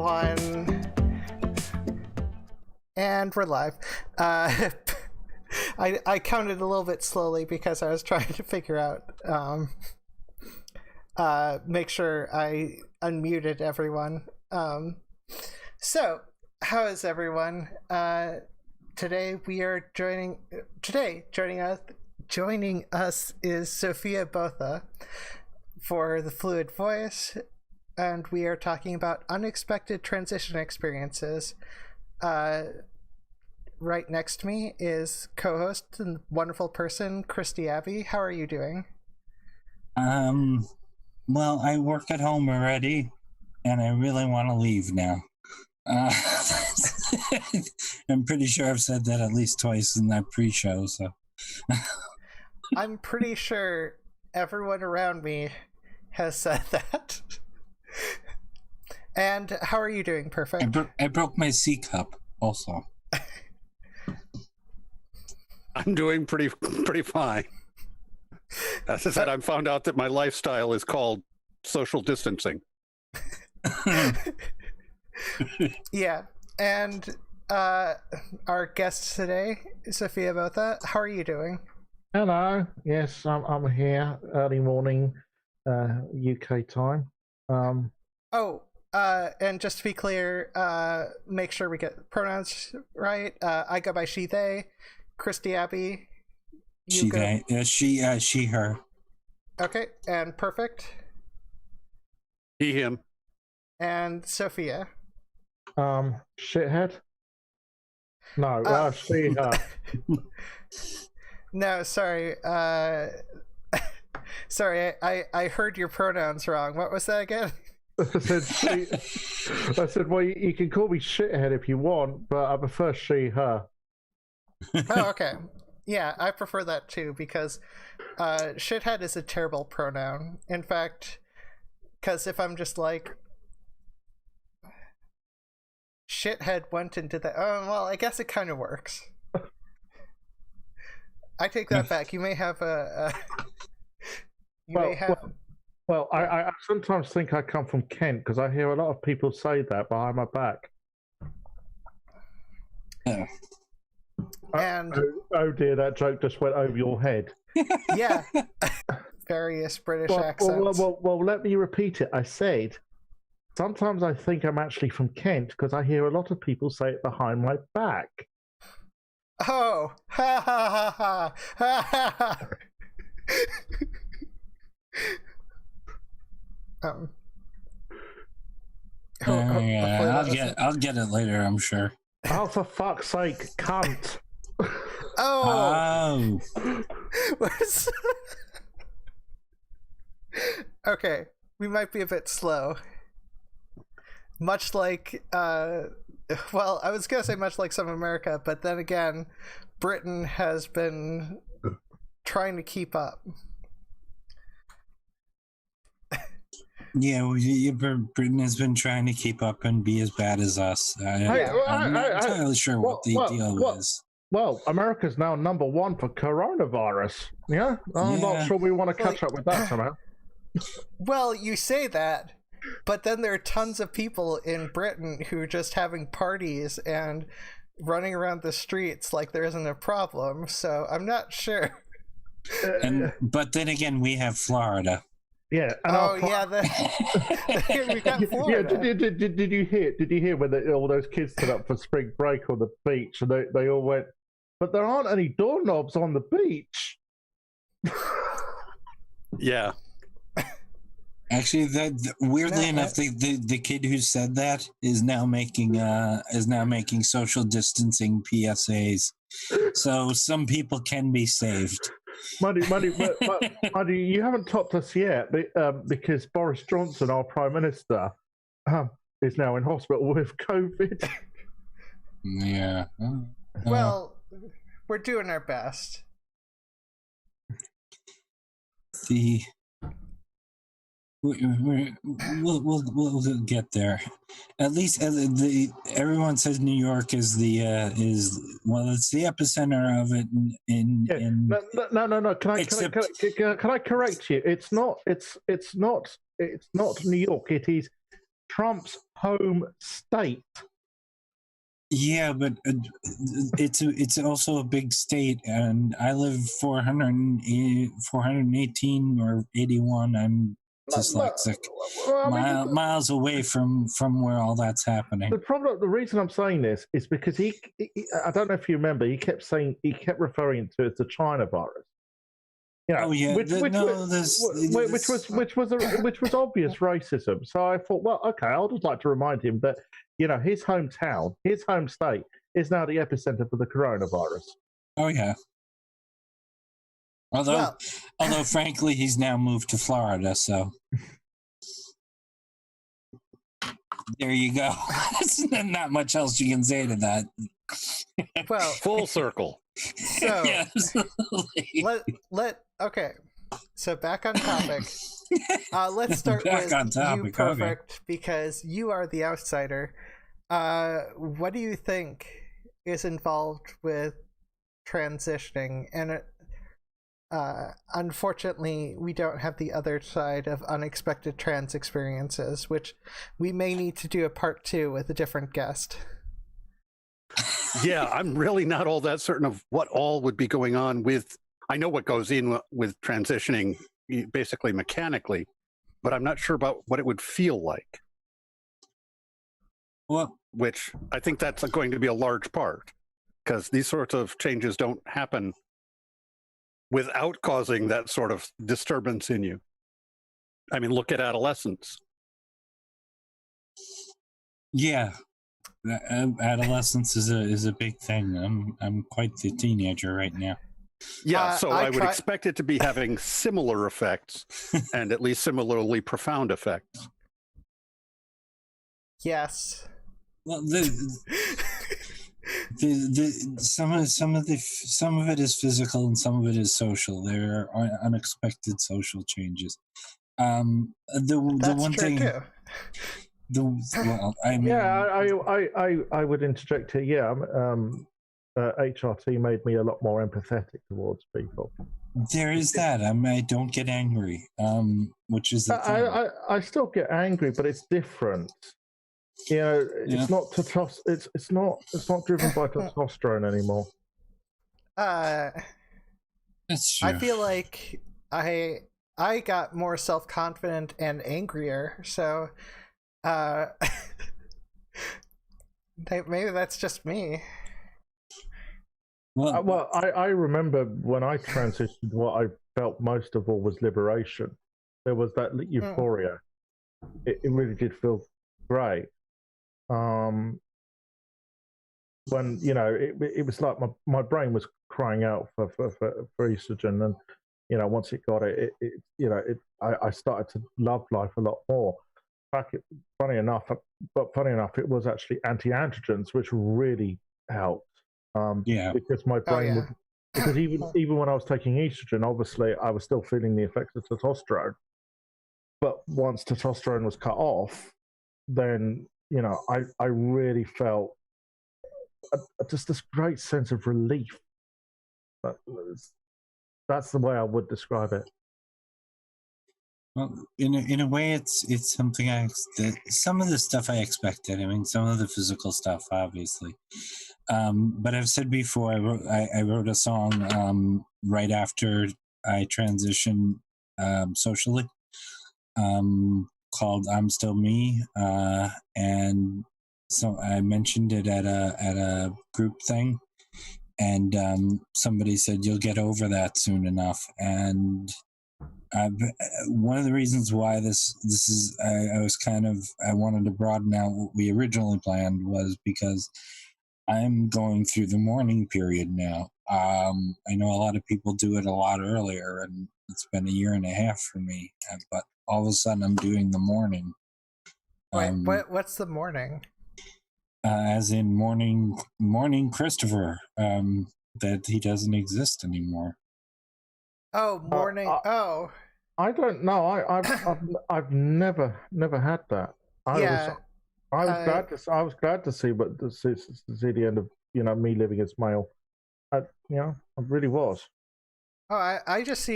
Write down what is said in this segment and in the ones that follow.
everyone. And we're live. I counted a little bit slowly because I was trying to figure out, make sure I unmuted everyone. So, how is everyone? Today joining us is Sophia Botha for the Fluid Voice, and we are talking about unexpected transition experiences. Right next to me is co-host and wonderful person Christy Abbey. How are you doing? Well, I work at home already, and I really want to leave now. I'm pretty sure I've said that at least twice in that pre-show, so. I'm pretty sure everyone around me has said that. And how are you doing, Perfict? I broke my C cup also. I'm doing pretty fine. As I said, I found out that my lifestyle is called social distancing. Yeah, and our guest today, Sophia Botha. How are you doing? Hello. Yes, I'm here. Early morning, UK time. And just to be clear, make sure we get pronouns right. I go by she, they. Christy Abbey. She, they. She, her. Okay, and Perfict. He, him. And Sophia. Shithead? No, she, her. No, sorry. Sorry, I heard your pronouns wrong. What was that again? I said, well, you can call me shithead if you want, but I prefer she, her. Oh, okay. Yeah, I prefer that too, because shithead is a terrible pronoun. In fact, because if I'm just like, shithead went into the... Oh, well, I guess it kind of works. I take that back. You may have a... Well, I sometimes think I come from Kent because I hear a lot of people say that behind my back. Yeah. And oh dear, that joke just went over your head. Yeah. Various British accents. Well, let me repeat it. I said, sometimes I think I'm actually from Kent because I hear a lot of people say it behind my back. Oh, ha ha ha ha ha ha. Yeah, I'll get it later, I'm sure. Oh, for fuck's sake, cunt. Oh. Okay, we might be a bit slow. Much like, well, I was gonna say much like some America, but then again, Britain has been trying to keep up. Yeah, Britain has been trying to keep up and be as bad as us. I'm not entirely sure what the deal is. Well, America's now #1 for coronavirus. Yeah? I'm not sure we want to catch up with that somehow. Well, you say that, but then there are tons of people in Britain who are just having parties and running around the streets like there isn't a problem, so I'm not sure. But then again, we have Florida. Yeah. And we got Florida. Yeah. Did you hear when all those kids stood up for spring break on the beach and they all went, but there aren't any doorknobs on the beach. Yeah. Actually, weirdly enough, the kid who said that is now making social distancing PSAs, so some people can be saved. Muddy, you haven't topped us yet, because Boris Johnson, our Prime Minister, is now in hospital with COVID. Yeah. Well, we're doing our best. We'll get there. At least everyone says New York is it's the epicenter of it. No. Can I correct you? It's not New York. It is Trump's home state. Yeah, but it's also a big state, and I live 418 or 81. I'm dyslexic. Miles away from where all that's happening. The reason I'm saying this is because he I don't know if you remember, he kept referring to it as the China virus. You know, which was obvious racism. So I thought, well, okay, I'll just like to remind him that, you know, his hometown, his home state, is now the epicenter for the coronavirus. Oh yeah. Although frankly, he's now moved to Florida, so there you go. There's not much else you can say to that. Well, full circle. So yeah, okay. So back on topic. Let's start with you, Perfict, because you are the outsider. What do you think is involved with transitioning? And unfortunately, we don't have the other side of unexpected trans experiences, which we may need to do a part 2 with a different guest. Yeah, I'm really not all that certain of what all would be going on with. I know what goes in with transitioning, basically mechanically, but I'm not sure about what it would feel like. Well, which I think that's going to be a large part, because these sorts of changes don't happen without causing that sort of disturbance in you. I mean, look at adolescence. Yeah. Adolescence is a big thing. I'm quite the teenager right now. Yeah, so I would expect it to be having similar effects, and at least similarly profound effects. Yes. Well, some of it is physical and some of it is social. There are unexpected social changes. The one thing. Too. I would interject here. Yeah, HRT made me a lot more empathetic towards people. There is that. I don't get angry, which is the thing. I still get angry, but it's different. You know, it's not it's not driven by testosterone anymore. That's true. I feel like I got more self-confident and angrier, so maybe that's just me. Well, I remember when I transitioned, what I felt most of all was liberation. There was that euphoria. It really did feel great. When, you know, it was like my brain was crying out for estrogen, and, you know, once it got it, I started to love life a lot more. Funny enough, it was actually anti-androgens which really helped. Because my brain because even when I was taking estrogen, obviously I was still feeling the effects of testosterone. But once testosterone was cut off, then, you know, I really felt just this great sense of relief. That's the way I would describe it. Well, in a way, it's something some of the stuff I expected. I mean, some of the physical stuff, obviously. But I've said before, I wrote a song right after I transitioned socially, called "I'm Still Me," and so I mentioned it at a group thing, and somebody said, "You'll get over that soon enough." And one of the reasons why this is I wanted to broaden out what we originally planned was because I'm going through the mourning period now. I know a lot of people do it a lot earlier, and it's been a year and a half for me. But all of a sudden, I'm doing the mourning. Wait, what's the mourning? As in mourning Christopher, that he doesn't exist anymore. Oh, mourning. I don't know. I've never had that. I was glad to see the end of, you know, me living as male. You know, I really was. Oh, I just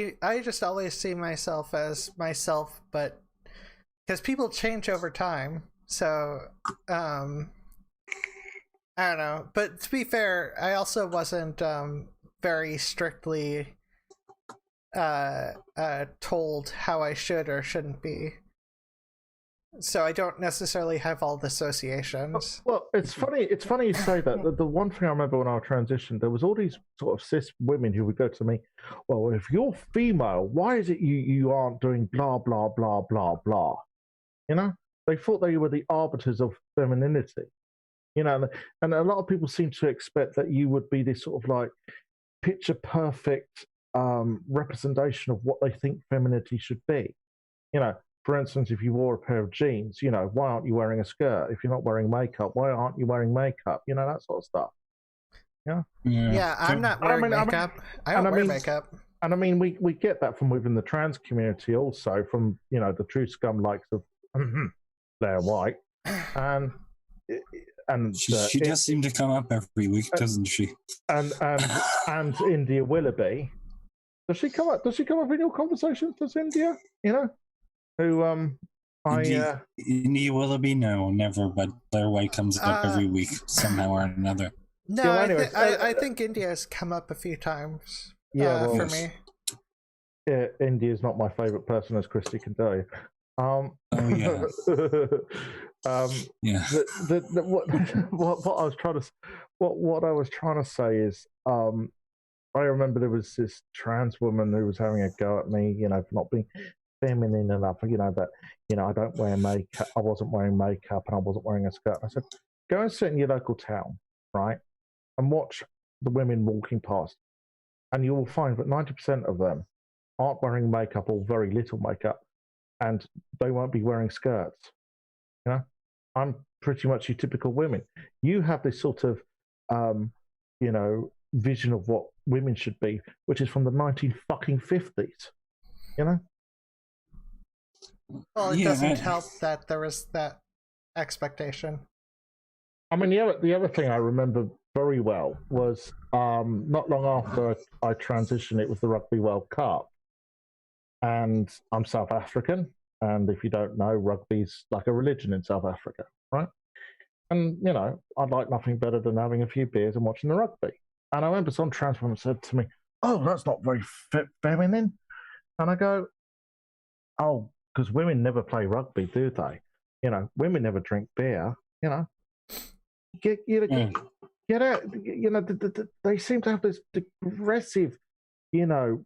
always see myself as myself, but because people change over time. So, I don't know. But to be fair, I also wasn't very strictly told how I should or shouldn't be. So I don't necessarily have all the associations. Well, it's funny. It's funny you say that. The one thing I remember when I transitioned, there was all these sort of cis women who would go to me, "Well, if you're female, why is it you aren't doing blah blah blah blah blah?" You know, they thought they were the arbiters of femininity. You know, and a lot of people seem to expect that you would be this sort of like picture perfect representation of what they think femininity should be. You know, for instance, if you wore a pair of jeans, you know, why aren't you wearing a skirt? If you're not wearing makeup, why aren't you wearing makeup? You know, that sort of stuff. Yeah. Yeah, I'm not wearing makeup. I don't wear makeup. And I mean, we get that from within the trans community also, from, you know, the true scum likes of Blair White. And she does seem to come up every week, doesn't she? And India Willoughby. Does she come up in your conversations? Does India? You know? Who India Willoughby? No, never. But Blair White comes up every week somehow or another. No, yeah, anyways, I think India's come up a few times. Yeah, for me. Yeah, India's not my favorite person, as Christy can tell you. Oh yeah. Yeah. What I was trying to say is, I remember there was this trans woman who was having a go at me, you know, for not being feminine enough. You know, that, you know, I don't wear makeup. I wasn't wearing makeup and I wasn't wearing a skirt. I said, go and sit in your local town, right, and watch the women walking past, and you will find that 90% of them aren't wearing makeup or very little makeup, and they won't be wearing skirts. You know, I'm pretty much your typical women. You have this sort of, you know, vision of what women should be, which is from the 1950s. You know. Well, it doesn't help that there was that expectation. I mean, the other thing I remember very well was not long after I transitioned, it was the Rugby World Cup. And I'm South African. And if you don't know, rugby's like a religion in South Africa, right? And, you know, I'd like nothing better than having a few beers and watching the rugby. And I remember some trans woman said to me, "Oh, that's not very feminine." And I go, "Oh, because women never play rugby, do they? You know, women never drink beer, you know. Get out, you know, they seem to have this aggressive, you know,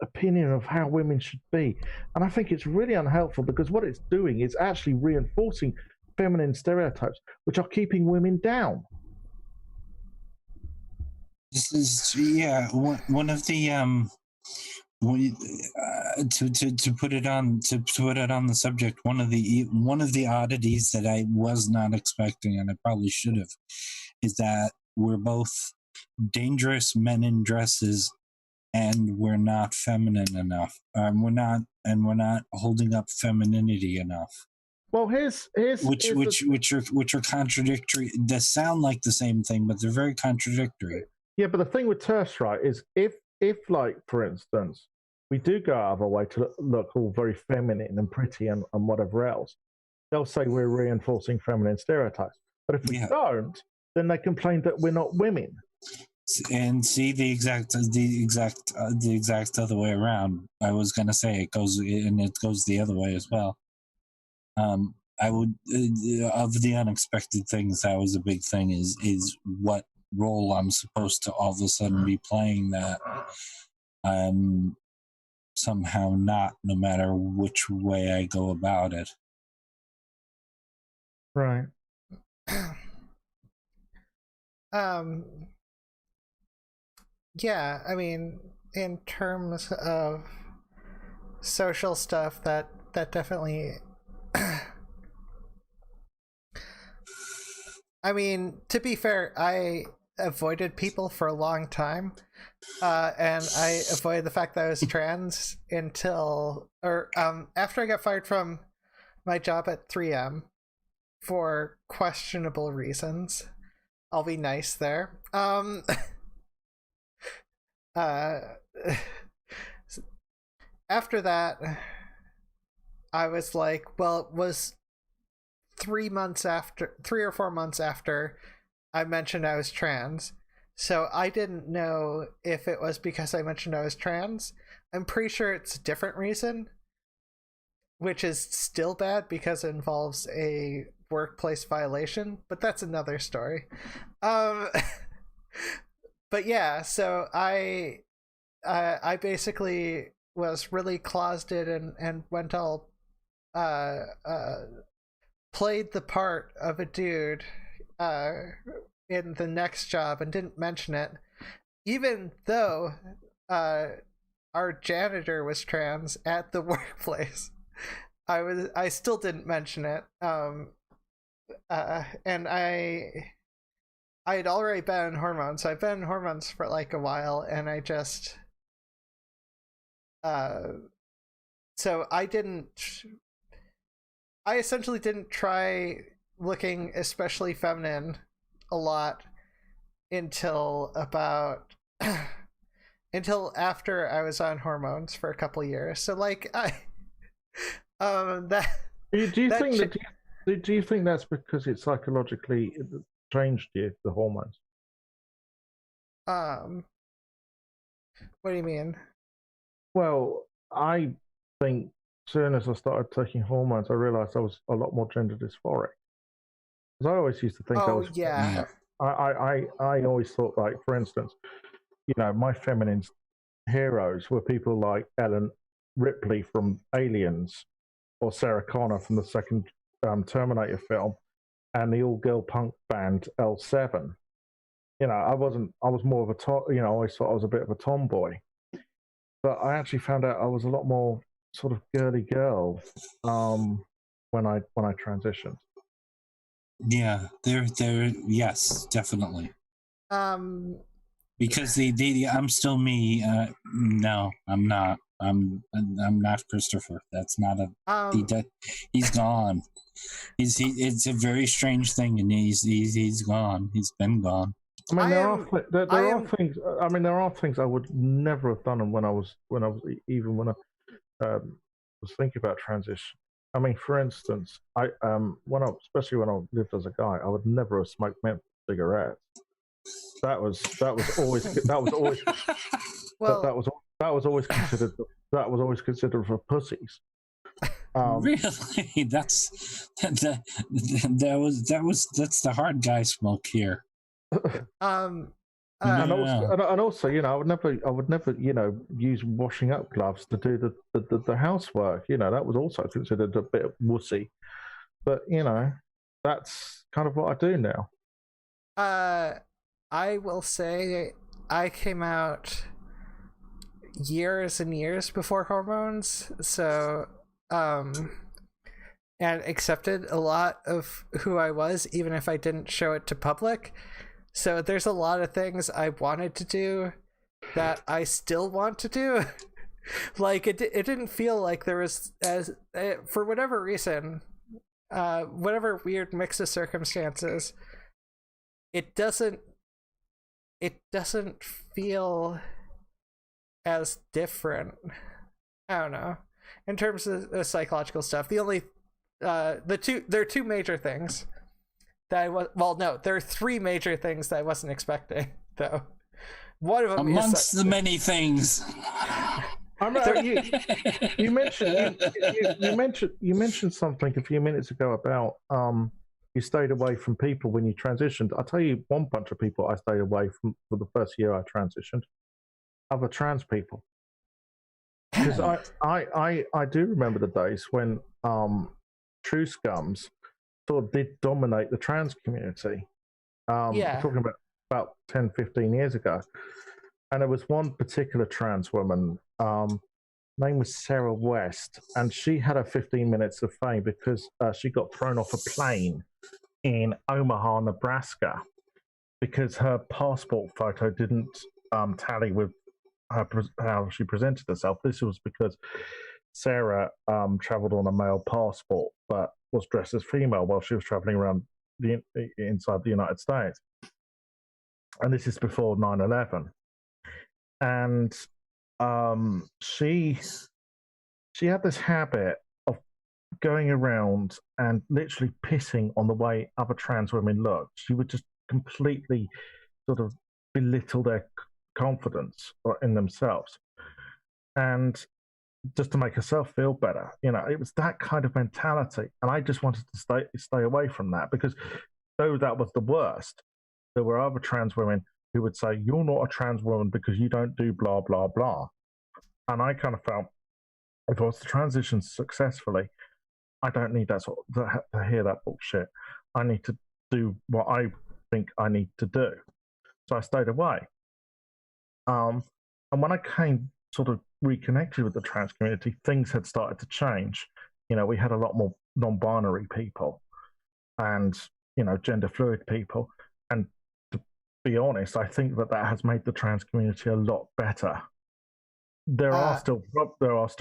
opinion of how women should be. And I think it's really unhelpful, because what it's doing is actually reinforcing feminine stereotypes, which are keeping women down." This is, yeah, one of the to put it on the subject, one of the oddities that I was not expecting, and I probably should have, is that we're both dangerous men in dresses, and we're not feminine enough. We're not holding up femininity enough. Well, here's which are contradictory. They sound like the same thing, but they're very contradictory. Yeah, but the thing with TERFs, right, is if like, for instance, we do go out of our way to look all very feminine and pretty and whatever else, they'll say we're reinforcing feminine stereotypes. But if we don't, then they complain that we're not women. And see, the exact other way around. I was going to say it goes the other way as well. I would, of the unexpected things, that was a big thing, is what role I'm supposed to all of a sudden be playing that I'm somehow not, no matter which way I go about it. Right. Yeah, I mean, in terms of social stuff, that definitely I mean, to be fair, I avoided people for a long time, and I avoided the fact that I was trans until, after I got fired from my job at 3M for questionable reasons. I'll be nice there. After that, I was like, well, was 3 or 4 months after I mentioned I was trans. So I didn't know if it was because I mentioned I was trans. I'm pretty sure it's a different reason, which is still bad because it involves a workplace violation, but that's another story. But yeah, so I basically was really closeted and went all played the part of a dude in the next job and didn't mention it, even though our janitor was trans at the workplace. I still didn't mention it. And I had already been on hormones. So I've been on hormones for like a while, and I just so I essentially didn't try looking especially feminine a lot until after I was on hormones for a couple years. So like that. Do you think that's because it psychologically changed you, the hormones? What do you mean? Well, I think as soon as I started taking hormones, I realized I was a lot more gender dysphoric. Because I always used to think I was. Yeah. I always thought, like, for instance, my feminine heroes were people like Ellen Ripley from Aliens, or Sarah Connor from the second Terminator film, and the all-girl punk band L7. I was more of a I always thought I was a bit of a tomboy, but I actually found out I was a lot more sort of girly girl when I transitioned. Yeah, they're yes, definitely. Because the I'm still me. No, I'm not. I'm not Christopher. That's not a. He's gone. It's a very strange thing, and he's gone. He's been gone. I mean, there are things. I mean, there are things I would never have done when I was thinking about transition. I mean, for instance, especially when I lived as a guy, I would never have smoked mint cigarettes. That was always well, that was always considered for pussies. Really, that's the hard guy smoke here. And also, I would never, use washing up gloves to do the housework. That was also considered a bit wussy. But that's kind of what I do now. I will say I came out years and years before hormones, so and accepted a lot of who I was, even if I didn't show it to public. So there's a lot of things I wanted to do that I still want to do. Like it didn't feel like there was, for whatever reason, whatever weird mix of circumstances, it doesn't feel as different. I don't know. In terms of the psychological stuff, the only there are two major things that there are three major things that I wasn't expecting, though. One of them amongst the many things. You mentioned something a few minutes ago about you stayed away from people when you transitioned. I'll tell you one bunch of people I stayed away from for the first year I transitioned. Other trans people. Because I do remember the days when true scums sort of did dominate the trans community. Yeah. Talking about 10, 15 years ago. And there was one particular trans woman, name was Sarah West, and she had her 15 minutes of fame because she got thrown off a plane in Omaha, Nebraska, because her passport photo didn't tally with how she presented herself. This was because Sarah traveled on a male passport, but was dressed as female while she was traveling around inside the United States. And this is before 9/11. And she had this habit of going around and literally pissing on the way other trans women looked. She would just completely sort of belittle their confidence in themselves, and just to make herself feel better. It was that kind of mentality, and I just wanted to stay away from that, because though that was the worst, there were other trans women who would say, "You're not a trans woman because you don't do blah blah blah," and I kind of felt, if I was to transition successfully, I don't need that to hear that bullshit. I need to do what I think I need to do. So I stayed away. And when I came sort of reconnected with the trans community, things had started to change. We had a lot more non-binary people and, gender fluid people. And to be honest, I think that has made the trans community a lot better. There are still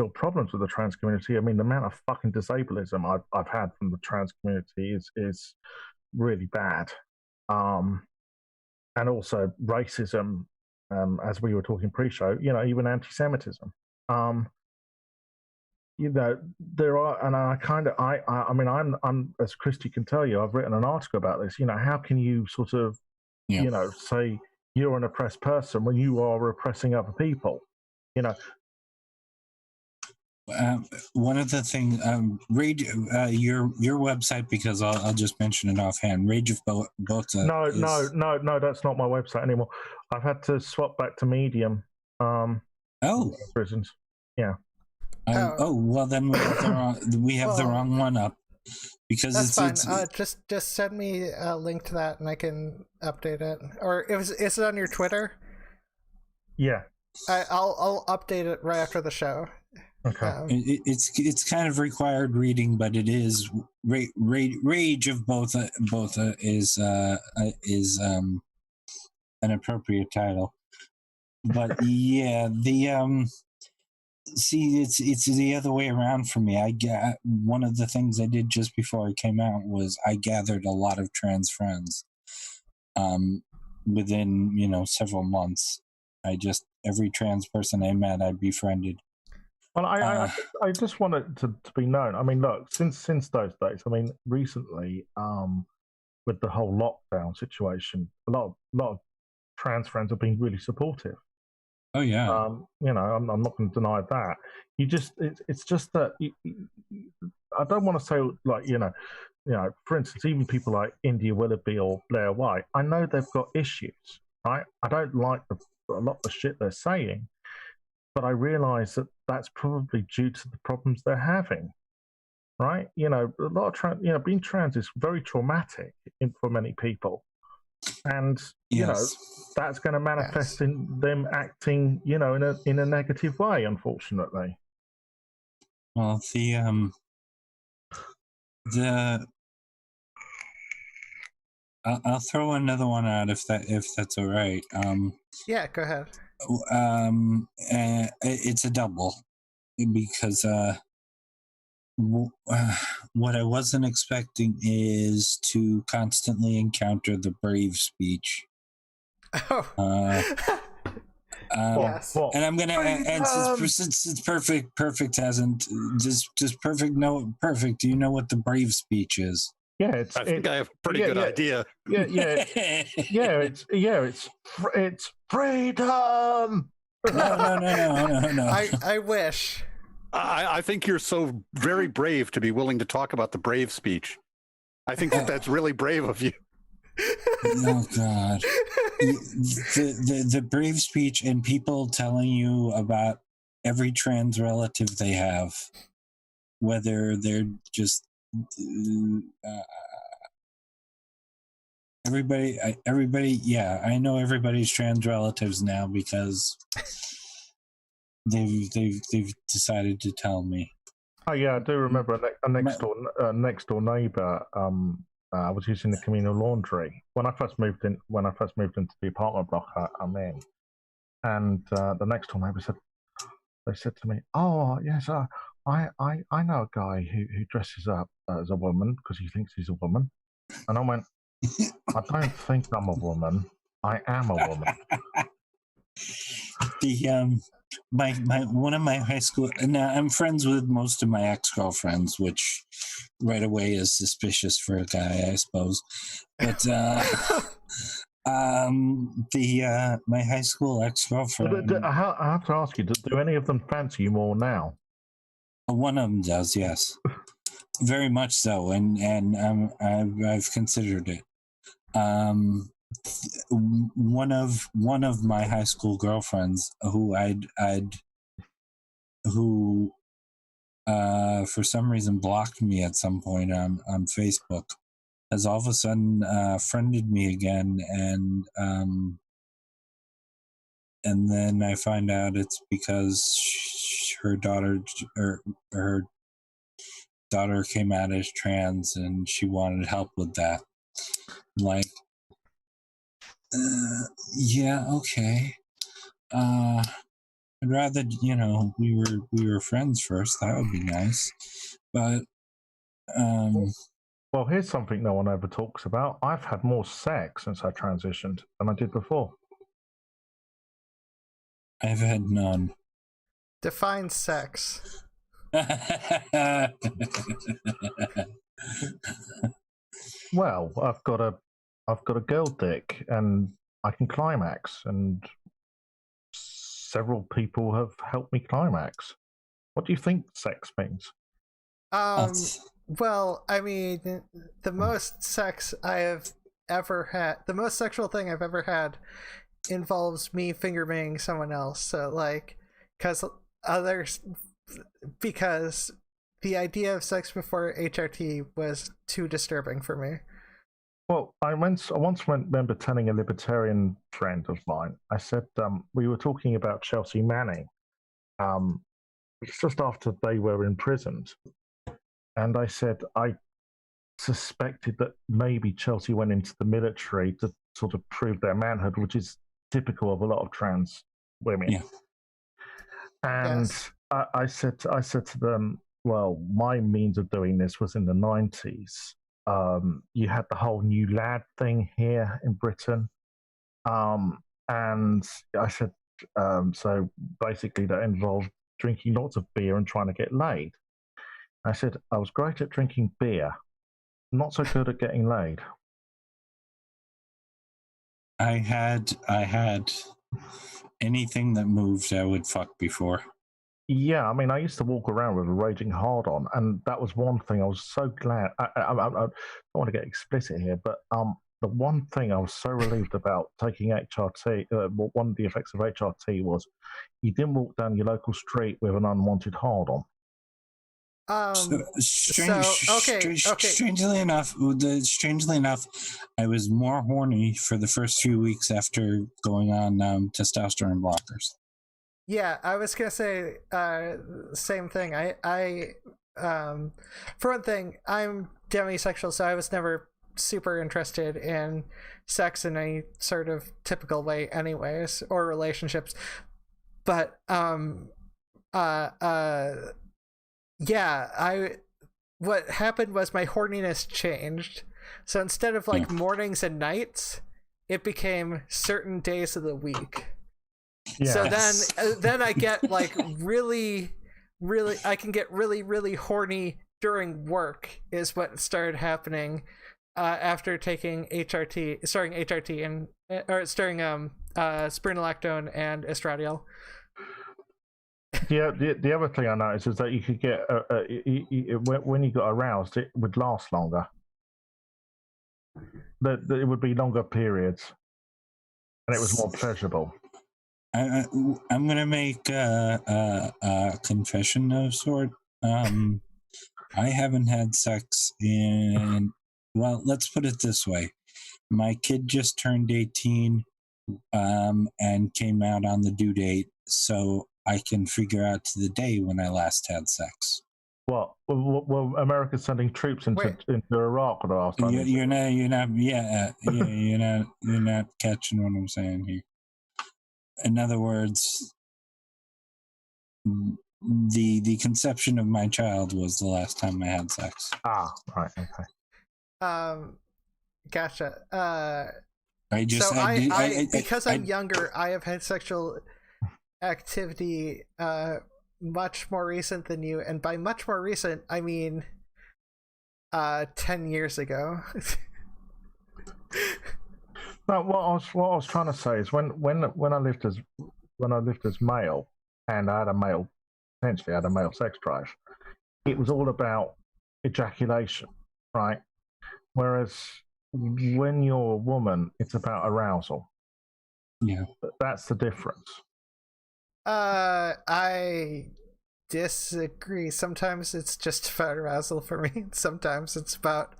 problems with the trans community. I mean, the amount of fucking disableism I've had from the trans community is really bad, and also racism, as we were talking pre-show. Even anti-Semitism. There are, and I mean, I'm as Christy can tell you, I've written an article about this. How can you sort of, say you're an oppressed person when you are repressing other people? One of the things, your website, because I'll just mention it offhand. Rage of Botha. No, that's not my website anymore. I've had to swap back to Medium. Reasons. Yeah. Well, then we have the wrong one up, because that's fine. Just send me a link to that and I can update it. Or is it on your Twitter? Yeah. I'll update it right after the show. Okay. It's kind of required reading, but it is Rage of Botha is an appropriate title. But yeah, see, it's the other way around for me. One of the things I did just before I came out was I gathered a lot of trans friends. Within several months, every trans person I met, I befriended. Well, I just want it to be known. I mean, look, since those days, I mean, recently, with the whole lockdown situation, a lot of trans friends have been really supportive. Oh yeah. I'm not going to deny that. It's just that I don't want to say, like, for instance, even people like India Willoughby or Blair White, I know they've got issues, right? I don't like a lot of the shit they're saying, but I realise that that's probably due to the problems they're having, right? A lot of being trans is very traumatic for many people, and that's going to manifest in them acting, in a negative way, unfortunately. Well, I'll throw another one out if that's all right. Yeah, go ahead. It's a double, because what I wasn't expecting is to constantly encounter the brave speech. Yes. And I'm gonna, and since Perfict hasn't, does Perfict know? Perfect, do you know what the brave speech is? Yeah, I think I have a pretty good idea. It's freedom. No. I wish. I think you're so very brave to be willing to talk about the brave speech. I think that's really brave of you. Oh God, the brave speech, and people telling you about every trans relative they have, whether they're just everybody. Yeah, I know everybody's trans relatives now because they've decided to tell me. Oh yeah, I do remember a next door neighbour. I was using the communal laundry when I first moved into the apartment block I'm in, and the next door neighbour said to me, "Oh yes, I know a guy who dresses up as a woman because he thinks he's a woman," and I went, "I don't think I'm a woman. I am a woman." my one of my high school. Now I'm friends with most of my ex-girlfriends, which right away is suspicious for a guy, I suppose. But my high school ex-girlfriend. I have to ask you: do any of them fancy you more now? One of them does, yes, very much so, and I've considered it. One of my high school girlfriends who who for some reason blocked me at some point on Facebook has all of a sudden friended me again, and then I find out it's because her daughter came out as trans and she wanted help with that. Like, yeah, okay. I'd rather, we were friends first. That would be nice. But well, here's something no one ever talks about. I've had more sex since I transitioned than I did before. I've had none. Define sex. Well, I've got a girl dick, and I can climax, and several people have helped me climax. What do you think sex means? Well, I mean, the most sex I have ever had, the most sexual thing I've ever had, involves me finger banging someone else. So, like, because the idea of sex before HRT was too disturbing for me. Well, I once remember telling a libertarian friend of mine, I said, we were talking about Chelsea Manning, just after they were imprisoned. And I said, I suspected that maybe Chelsea went into the military to sort of prove their manhood, which is typical of a lot of trans women. Yeah. And yes. I said to them, well, my means of doing this was in the 90s. You had the whole new lad thing here in Britain. And I said, so basically that involved drinking lots of beer and trying to get laid. I said, I was great at drinking beer, not so good at getting laid. I had anything that moved, I would fuck before. Yeah, I mean, I used to walk around with a raging hard on, and that was one thing I was so glad. I don't want to get explicit here, but the one thing I was so relieved about taking HRT, one of the effects of HRT was you didn't walk down your local street with an unwanted hard on. Strangely enough, I was more horny for the first few weeks after going on testosterone blockers. Yeah, I was gonna say same thing. I for one thing, I'm demisexual, so I was never super interested in sex in any sort of typical way, anyways, or relationships. But yeah, what happened was my horniness changed. So instead of like mornings and nights, it became certain days of the week. Yes. So then I get like really I can get really horny during work is what started happening after taking starting spironolactone and estradiol. Yeah, the other thing I noticed is that you could get when you got aroused, it would last longer. That it would be longer periods, and it was more pleasurable. I'm gonna make a confession of sort. I haven't had sex in. Well, let's put it this way: my kid just turned 18, and came out on the due date, so I can figure out to the day when I last had sex. Well, America's sending troops into Iraq the last time. You're not catching what I'm saying here. In other words, the conception of my child was the last time I had sex. Ah, right, okay. Gotcha. Because I'm younger, I have had sexual activity much more recent than you, and by much more recent, I mean 10 years ago. No, what I was trying to say is when I lived as male, and I had a male, essentially had a male sex drive, it was all about ejaculation, right? Whereas when you're a woman, it's about arousal. Yeah. That's the difference. I disagree. Sometimes it's just about arousal for me. Sometimes it's about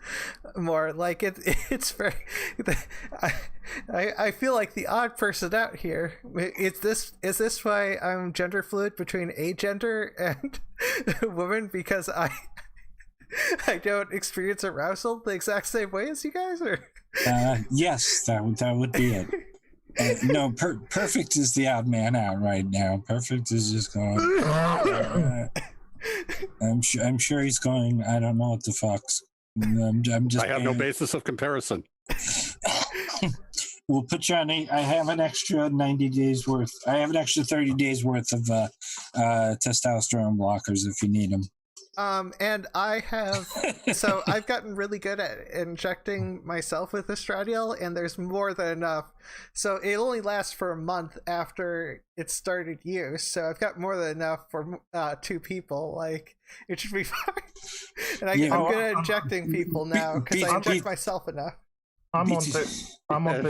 more like it's very I feel like the odd person out here. Is this why I'm gender fluid between agender and woman, because I don't experience arousal the exact same way as you guys, or yes, that would be it. No, Perfict is the odd man out right now. Perfict is just going. I'm sure he's going. I don't know what the fuck's. I'm just. I have no basis of comparison. We'll put you on. I have an extra 90 days worth. I have an extra 30 days worth of testosterone blockers if you need them. And I have, so I've gotten really good at injecting myself with estradiol, and there's more than enough. So it only lasts for a month after it started use. So I've got more than enough for 2 people. Like, it should be fine. And I'm good at injecting people now because I inject myself enough.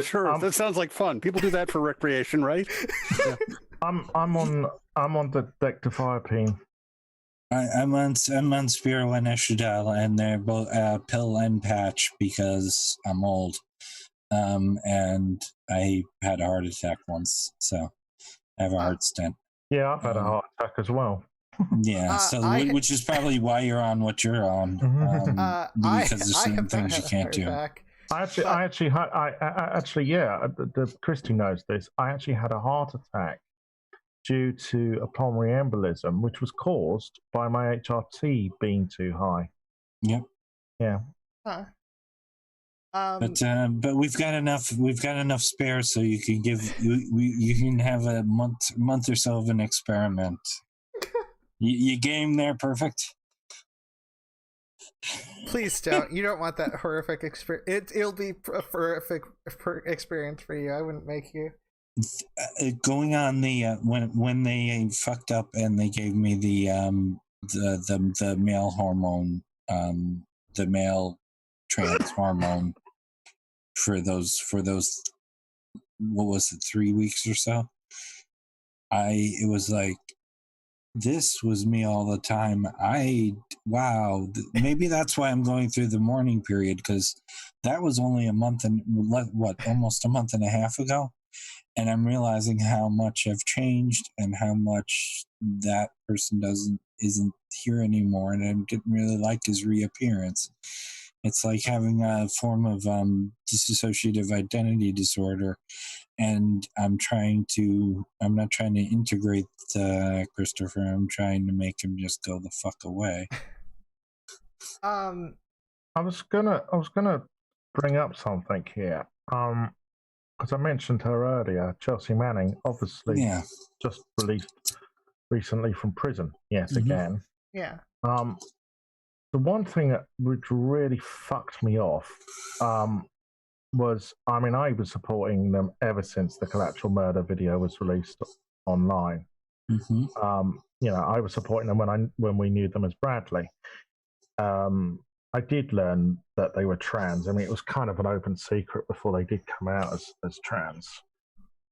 Sure, that sounds like fun. People do that for recreation, right? Yeah. I'm on the Dectafirpine. I'm on Spiro and Estradiol, and they're both pill and patch because I'm old, and I had a heart attack once, so I have a heart stent. Yeah, I've had a heart attack as well. Yeah, which is probably why you're on what you're on, because there's certain things you can't do. The Christy knows this. I actually had a heart attack due to a pulmonary embolism, which was caused by my HRT being too high. Yep. Yeah. Huh. But we've got enough spare, so you can you can have a month or so of an experiment. you game there, Perfict? Please don't. You don't want that horrific experience. It'll be a horrific experience for you. I wouldn't make you. Going on the when they fucked up and they gave me the male hormone, the male trans hormone for those what was it, 3 weeks or so. It was like, this was me all the time. Wow, maybe that's why I'm going through the mourning period, because that was only almost a month and a half ago. And I'm realizing how much I've changed and how much that person isn't here anymore, and I didn't really like his reappearance. It's like having a form of dissociative identity disorder, and I'm not trying to integrate Christopher. I'm trying to make him just go the fuck away. I was gonna bring up something here. Because I mentioned her earlier, Chelsea Manning, obviously just released recently from prison, again. Yeah. The one thing that really fucked me off was, I was supporting them ever since the collateral murder video was released online. Mm-hmm. I was supporting them when we knew them as Bradley. I did learn that they were trans. It was kind of an open secret before they did come out as trans.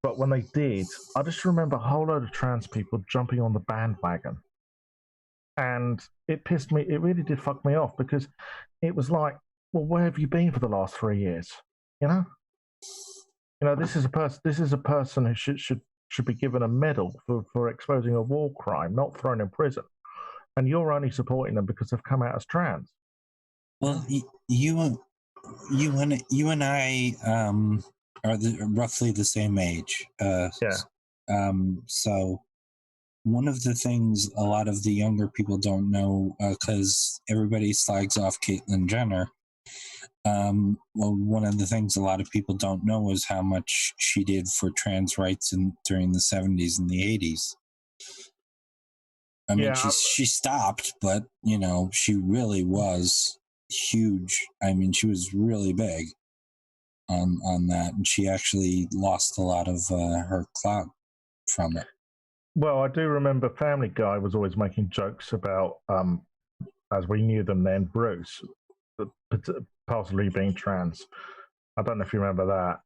But when they did, I just remember a whole load of trans people jumping on the bandwagon. And it really did fuck me off, because it was like, well, where have you been for the last 3 years? This is a person who should be given a medal for exposing a war crime, not thrown in prison. And you're only supporting them because they've come out as trans. Well, you and I are roughly the same age. So one of the things a lot of the younger people don't know, because everybody slags off Caitlyn Jenner, well, one of the things a lot of people don't know is how much she did for trans rights during the 70s and the 80s. I mean, she stopped, but, you know, she really was huge. I mean, she was really big on that, and she actually lost a lot of her clout from it. Well, I do remember Family Guy was always making jokes about, as we knew them then, Bruce, possibly being trans. I don't know if you remember that.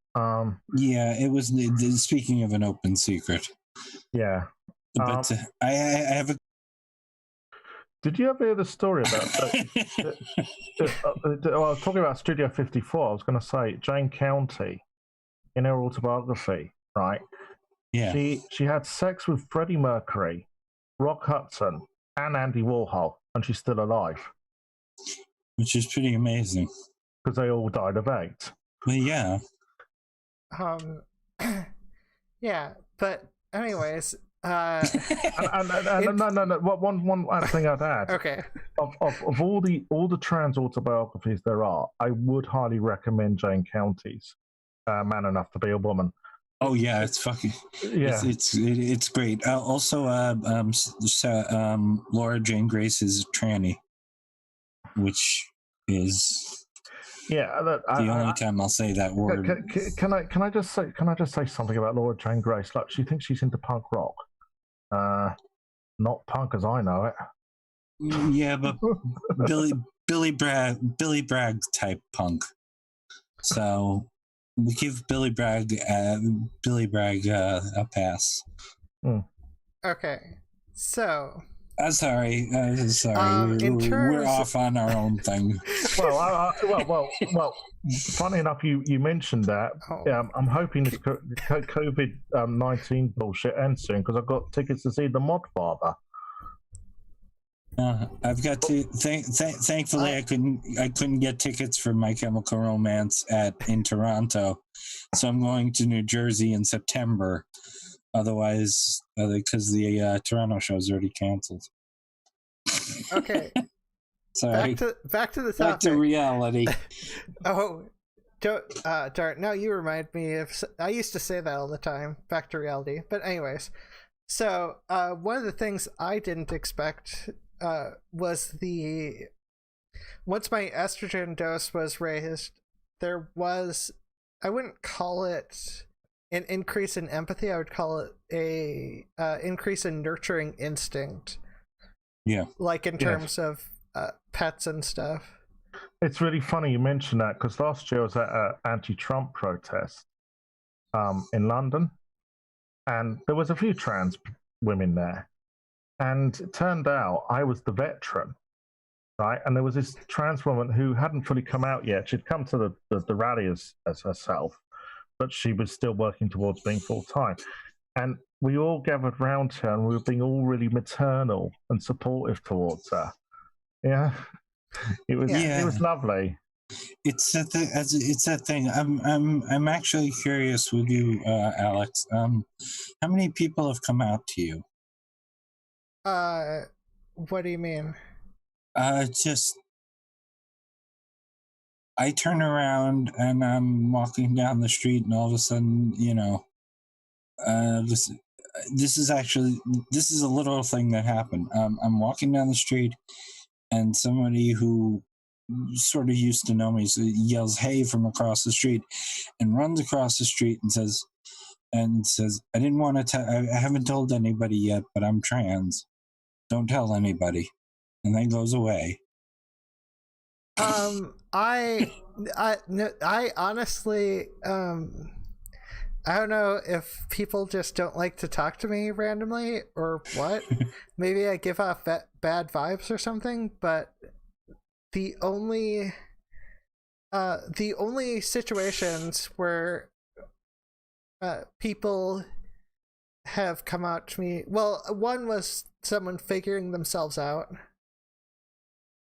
Yeah, it was, speaking of an open secret. Yeah. But I have a... Did you ever hear the story about I was talking about Studio 54. I was going to say Jane County, in her autobiography, right? Yeah. She had sex with Freddie Mercury, Rock Hudson, and Andy Warhol, and she's still alive. Which is pretty amazing. Because they all died of AIDS. Well, yeah. Yeah, but anyways... no. One thing I'd add. Okay. Of all the trans autobiographies there are, I would highly recommend Jane County's Man Enough to Be a Woman. Oh yeah, it's fucking yeah. It's great. Also, Laura Jane Grace's tranny, which is the only time I'll say that word. Can I just say something about Laura Jane Grace? Like, she thinks she's into punk rock. Not punk as I know it. Yeah, but Billy Bragg type punk. So we give Billy Bragg a pass. Okay, so. Sorry. We're off on our own thing. Well. Funny enough, you mentioned that. I'm hoping this COVID-19 bullshit ends soon because I've got tickets to see the Mod Father. I've got to. Thankfully, I couldn't get tickets for My Chemical Romance in Toronto, so I'm going to New Jersey in September. Otherwise, because the Toronto show is already canceled. Okay. Sorry. Back to the topic. Back to reality. Dart. Now you remind me of. I used to say that all the time. Back to reality. But anyways, so one of the things I didn't expect was once my estrogen dose was raised, there was. I wouldn't call it an increase in empathy. I would call it a increase in nurturing instinct. Yeah. Like in terms of pets and stuff. It's really funny you mention that because last year I was at an anti-Trump protest in London, and there was a few trans women there, and it turned out I was the veteran, right? And there was this trans woman who hadn't fully come out yet. She'd come to the rally as herself, but she was still working towards being full-time. And we all gathered round her and we were being all really maternal and supportive towards her. Yeah. It was lovely. It's that thing. I'm actually curious with you, Alex. How many people have come out to you? What do you mean? Just I turn around and I'm walking down the street, and all of a sudden, this is a literal thing that happened. I'm walking down the street, and somebody who sort of used to know me yells "Hey" from across the street, and runs across the street and says, "I didn't want to tell. I haven't told anybody yet, but I'm trans. Don't tell anybody," and then goes away. I honestly, I don't know if people just don't like to talk to me randomly or what. Maybe I give off bad vibes or something, but the only situations where people have come out to me, well, one was someone figuring themselves out,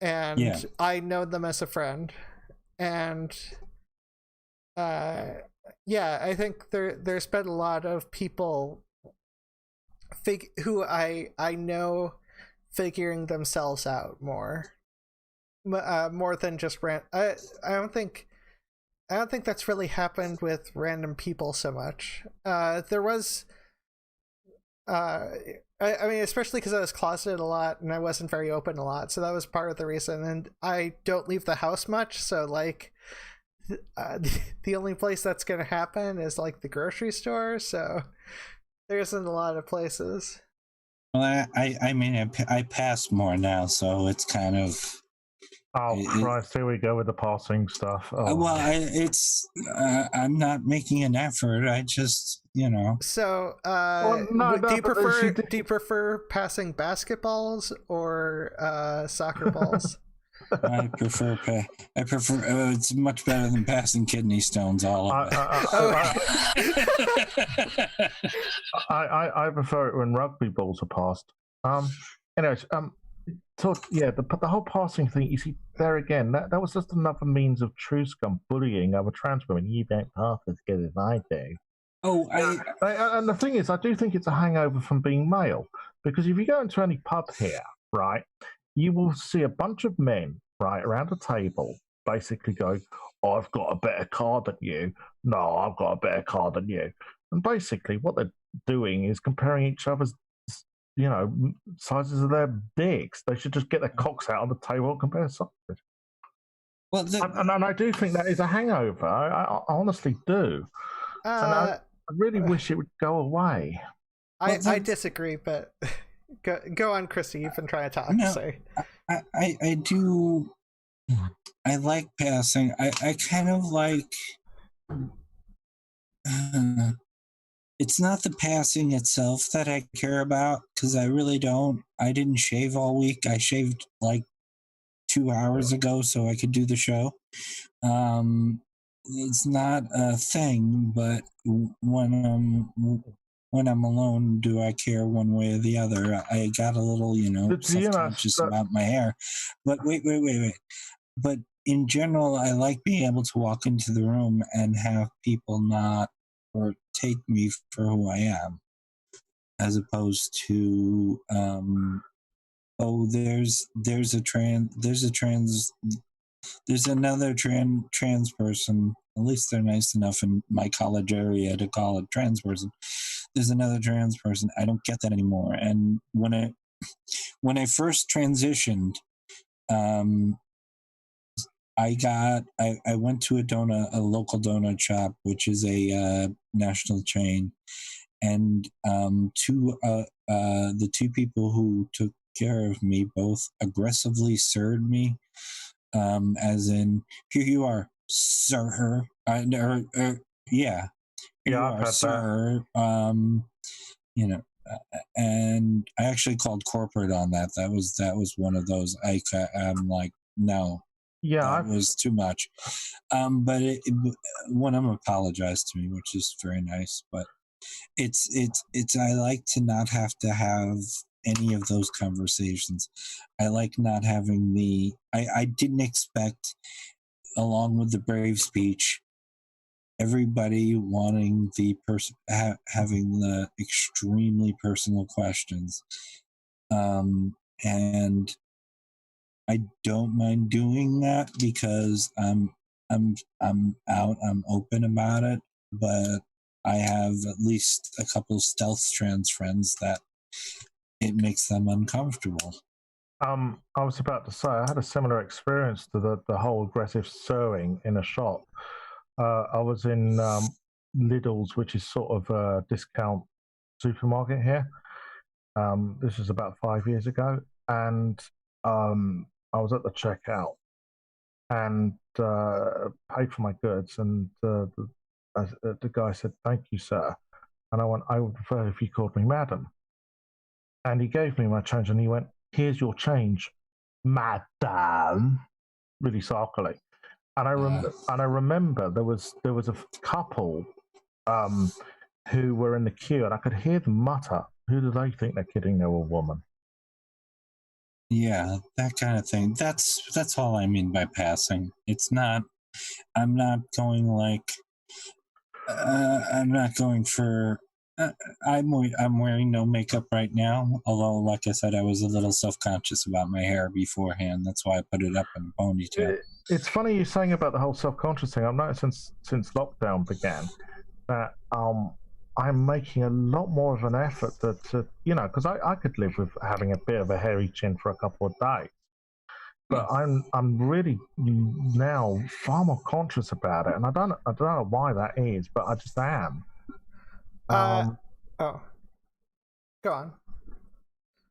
and I know them as a friend, and I think there's been a lot of people who I know figuring themselves out more. more than just I don't think that's really happened with random people so much. There was, I mean, especially because I was closeted a lot and I wasn't very open a lot, so that was part of the reason. And I don't leave the house much, so like, the only place that's gonna happen is like the grocery store. So there isn't a lot of places. Well, I mean, I pass more now, so it's kind of. Oh Christ! Here we go with the passing stuff. Oh. Well, I'm not making an effort. I just, So, no, do you prefer passing basketballs or soccer balls? I prefer. It's much better than passing kidney stones all over. I prefer it when rugby balls are passed. Anyways, the whole passing thing. You see, there again, that was just another means of true scum bullying other trans women. You don't pass as good as I do. Oh, and the thing is, I do think it's a hangover from being male, because if you go into any pub here, right, you will see a bunch of men, right, around a table, basically going, oh, I've got a better car than you. No, I've got a better car than you. And basically what they're doing is comparing each other's, sizes of their dicks. They should just get their cocks out on the table and compare sizes. Well, and I do think that is a hangover. I honestly do. And I really wish it would go away. I disagree, but go on, Christy. You've been trying to talk. No, So. I do. I like passing. I kind of like. It's not the passing itself that I care about, because I really don't. I didn't shave all week. I shaved like 2 hours ago so I could do the show. It's not a thing, but when I'm alone, do I care one way or the other? I got a little, self-conscious about my hair. But wait. But in general, I like being able to walk into the room and have people not or take me for who I am, as opposed to there's another trans person. At least they're nice enough in my college area to call it trans person. There's another trans person. I don't get that anymore. And when I first transitioned, I went to a local donut shop, which is a national chain, and the two people who took care of me both aggressively sirred me, as in, here you are, sir. Yeah, sir. And I actually called corporate on that. That was one of those. I'm like, no. Yeah, that was too much. But one of them apologized to me, which is very nice. But it's I like to not have to have any of those conversations. I like not having I didn't expect, along with the brave speech, everybody wanting the person having the extremely personal questions, and I don't mind doing that because I'm out, I'm open about it, but I have at least a couple of stealth trans friends that it makes them uncomfortable. I was about to say, I had a similar experience to the whole aggressive sirring in a shop. I was in Lidl's, which is sort of a discount supermarket here. This was about 5 years ago, and I was at the checkout and paid for my goods, and the guy said, "Thank you, sir." And I went, "I would prefer if you called me madam." And he gave me my change, and he went, "Here's your change, madam," really sulkily. And I remember there was a couple who were in the queue, and I could hear them mutter, "Who do they think they're kidding? They're a woman." Yeah, that kind of thing. That's all I mean by passing. It's not. I'm not going like. I'm not going for I'm wearing no makeup right now. Although, like I said, I was a little self-conscious about my hair beforehand. That's why I put it up in a ponytail. It's funny you saying about the whole self-conscious thing. I've noticed since lockdown began that I'm making a lot more of an effort to because I could live with having a bit of a hairy chin for a couple of days, but I'm really now far more conscious about it, and I don't know why that is, but I just am. Oh, go on.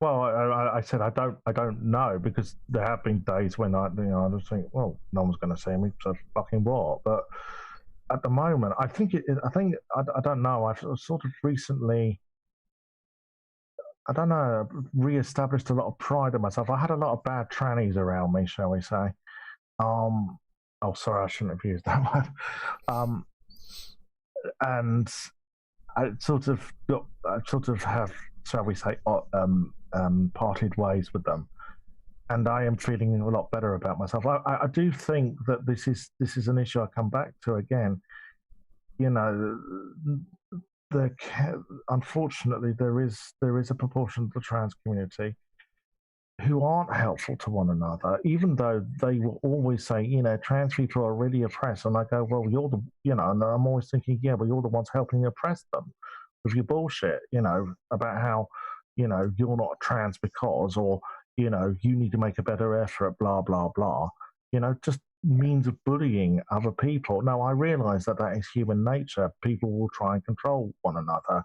Well, I said I don't know, because there have been days when I just think, well, no one's going to see me, so fucking what? But at the moment, I don't know. I've sort of recently, I don't know, re-established a lot of pride in myself. I had a lot of bad trannies around me, shall we say? Oh, sorry, I shouldn't have used that word. And I sort of have, shall we say, parted ways with them, and I am feeling a lot better about myself. I do think that this is an issue I come back to again. Unfortunately, there is a proportion of the trans community who aren't helpful to one another, even though they will always say, trans people are really oppressed. And I go, well, you're the, and I'm always thinking, yeah, well, you're the ones helping oppress them with your bullshit, about how, you're not trans because, or, you need to make a better effort, blah, blah, blah, just means of bullying other people. Now, I realize that is human nature. People will try and control one another,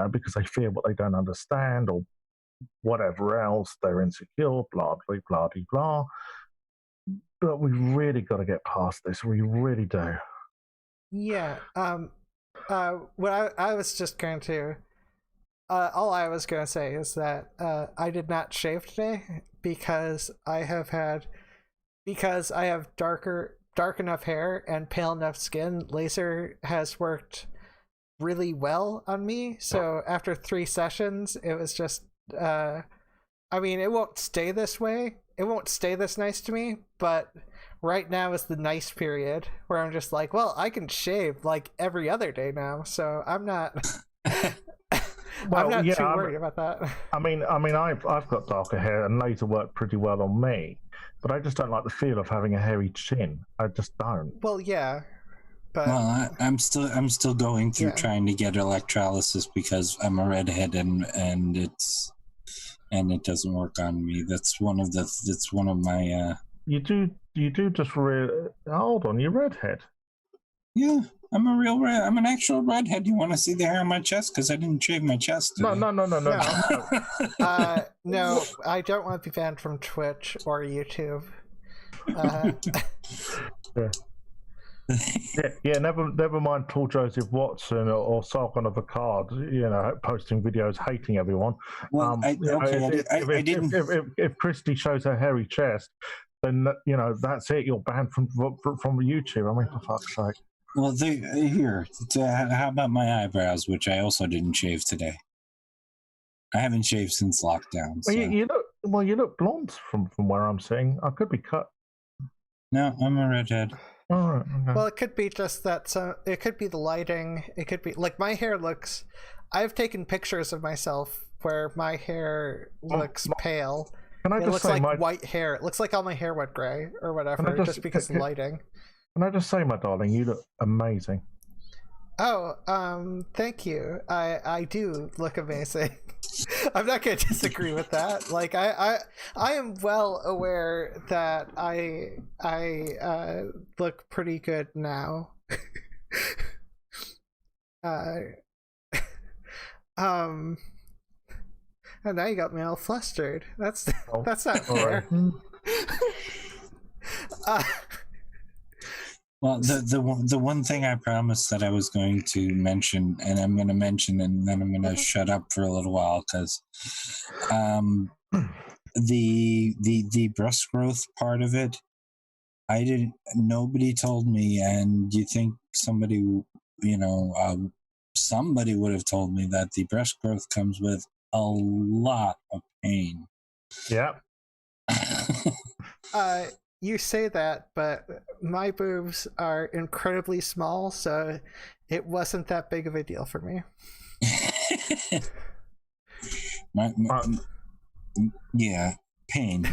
because they fear what they don't understand, or whatever else, they're insecure, blah, blah, blah, blah, blah. But we've really got to get past this. We really do. Yeah. What I was just going to... all I was going to say is that I did not shave today because I have dark enough hair and pale enough skin. Laser has worked really well on me. So after 3 sessions, it was just... it won't stay this way. It won't stay this nice to me, but right now is the nice period where I'm just like, well, I can shave like every other day now, so I'm not... I'm not too worried about that. I've got darker hair, and laser worked pretty well on me, but I just don't like the feel of having a hairy chin. I just don't. Well, yeah, but I'm still going through trying to get electrolysis because I'm a redhead, and it doesn't work on me. That's one of my. You do just hold on, you're redhead. Yeah. I'm an actual redhead. You want to see the hair on my chest? Because I didn't shave my chest today. No. No, I don't want to be banned from Twitch or YouTube. Yeah. Never mind Paul Joseph Watson or Sargon of Akkad, posting videos hating everyone. Well, if Christy shows her hairy chest, then that's it. You're banned from YouTube. I mean, for fuck's sake. Well, how about my eyebrows, which I also didn't shave today? I haven't shaved since lockdown. So. You look blonde from where I'm seeing. I could be cut. No, I'm a redhead. All right. Okay. Well, it could be just that. So it could be the lighting. It could be like my hair looks. I've taken pictures of myself where my hair looks pale. Can I just looks say like white hair. It looks like all my hair went gray or whatever, just because of the lighting. Can I just say, my darling, you look amazing. Oh, thank you. I do look amazing. I'm not going to disagree with that. Like, I am well aware that I look pretty good now. And now you got me all flustered. That's not fair. Well, the one thing I promised that I was going to mention, and I'm going to mention, and then I'm going to shut up for a little while, because the breast growth part of it, nobody told me, and you think somebody would have told me that the breast growth comes with a lot of pain. Yeah. You say that, but my boobs are incredibly small, so it wasn't that big of a deal for me. Yeah, pain.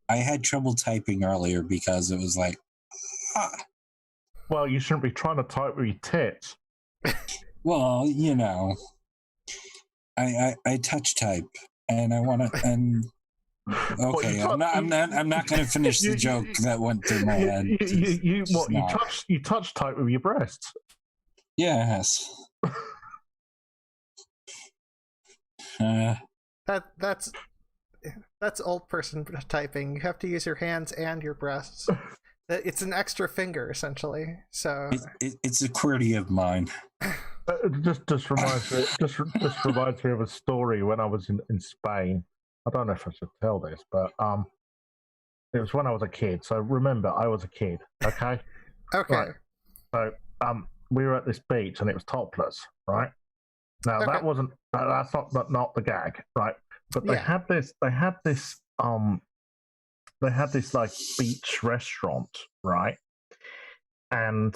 I had trouble typing earlier because it was like, Well, you shouldn't be trying to type with your tits. well, I touch type, and I want to, and okay, I'm not going to finish the joke that went through my head. You touch type with your breasts? Yes. That's old person typing. You have to use your hands and your breasts. It's an extra finger essentially. So it's a quirky of mine. Just reminds me of a story when I was in Spain. I don't know if I should tell this, but it was when I was a kid. So remember, I was a kid. Okay. Okay. Right. So we were at this beach and it was topless. Right. Now Okay. That's not the gag. Right. But they had this like beach restaurant, right? And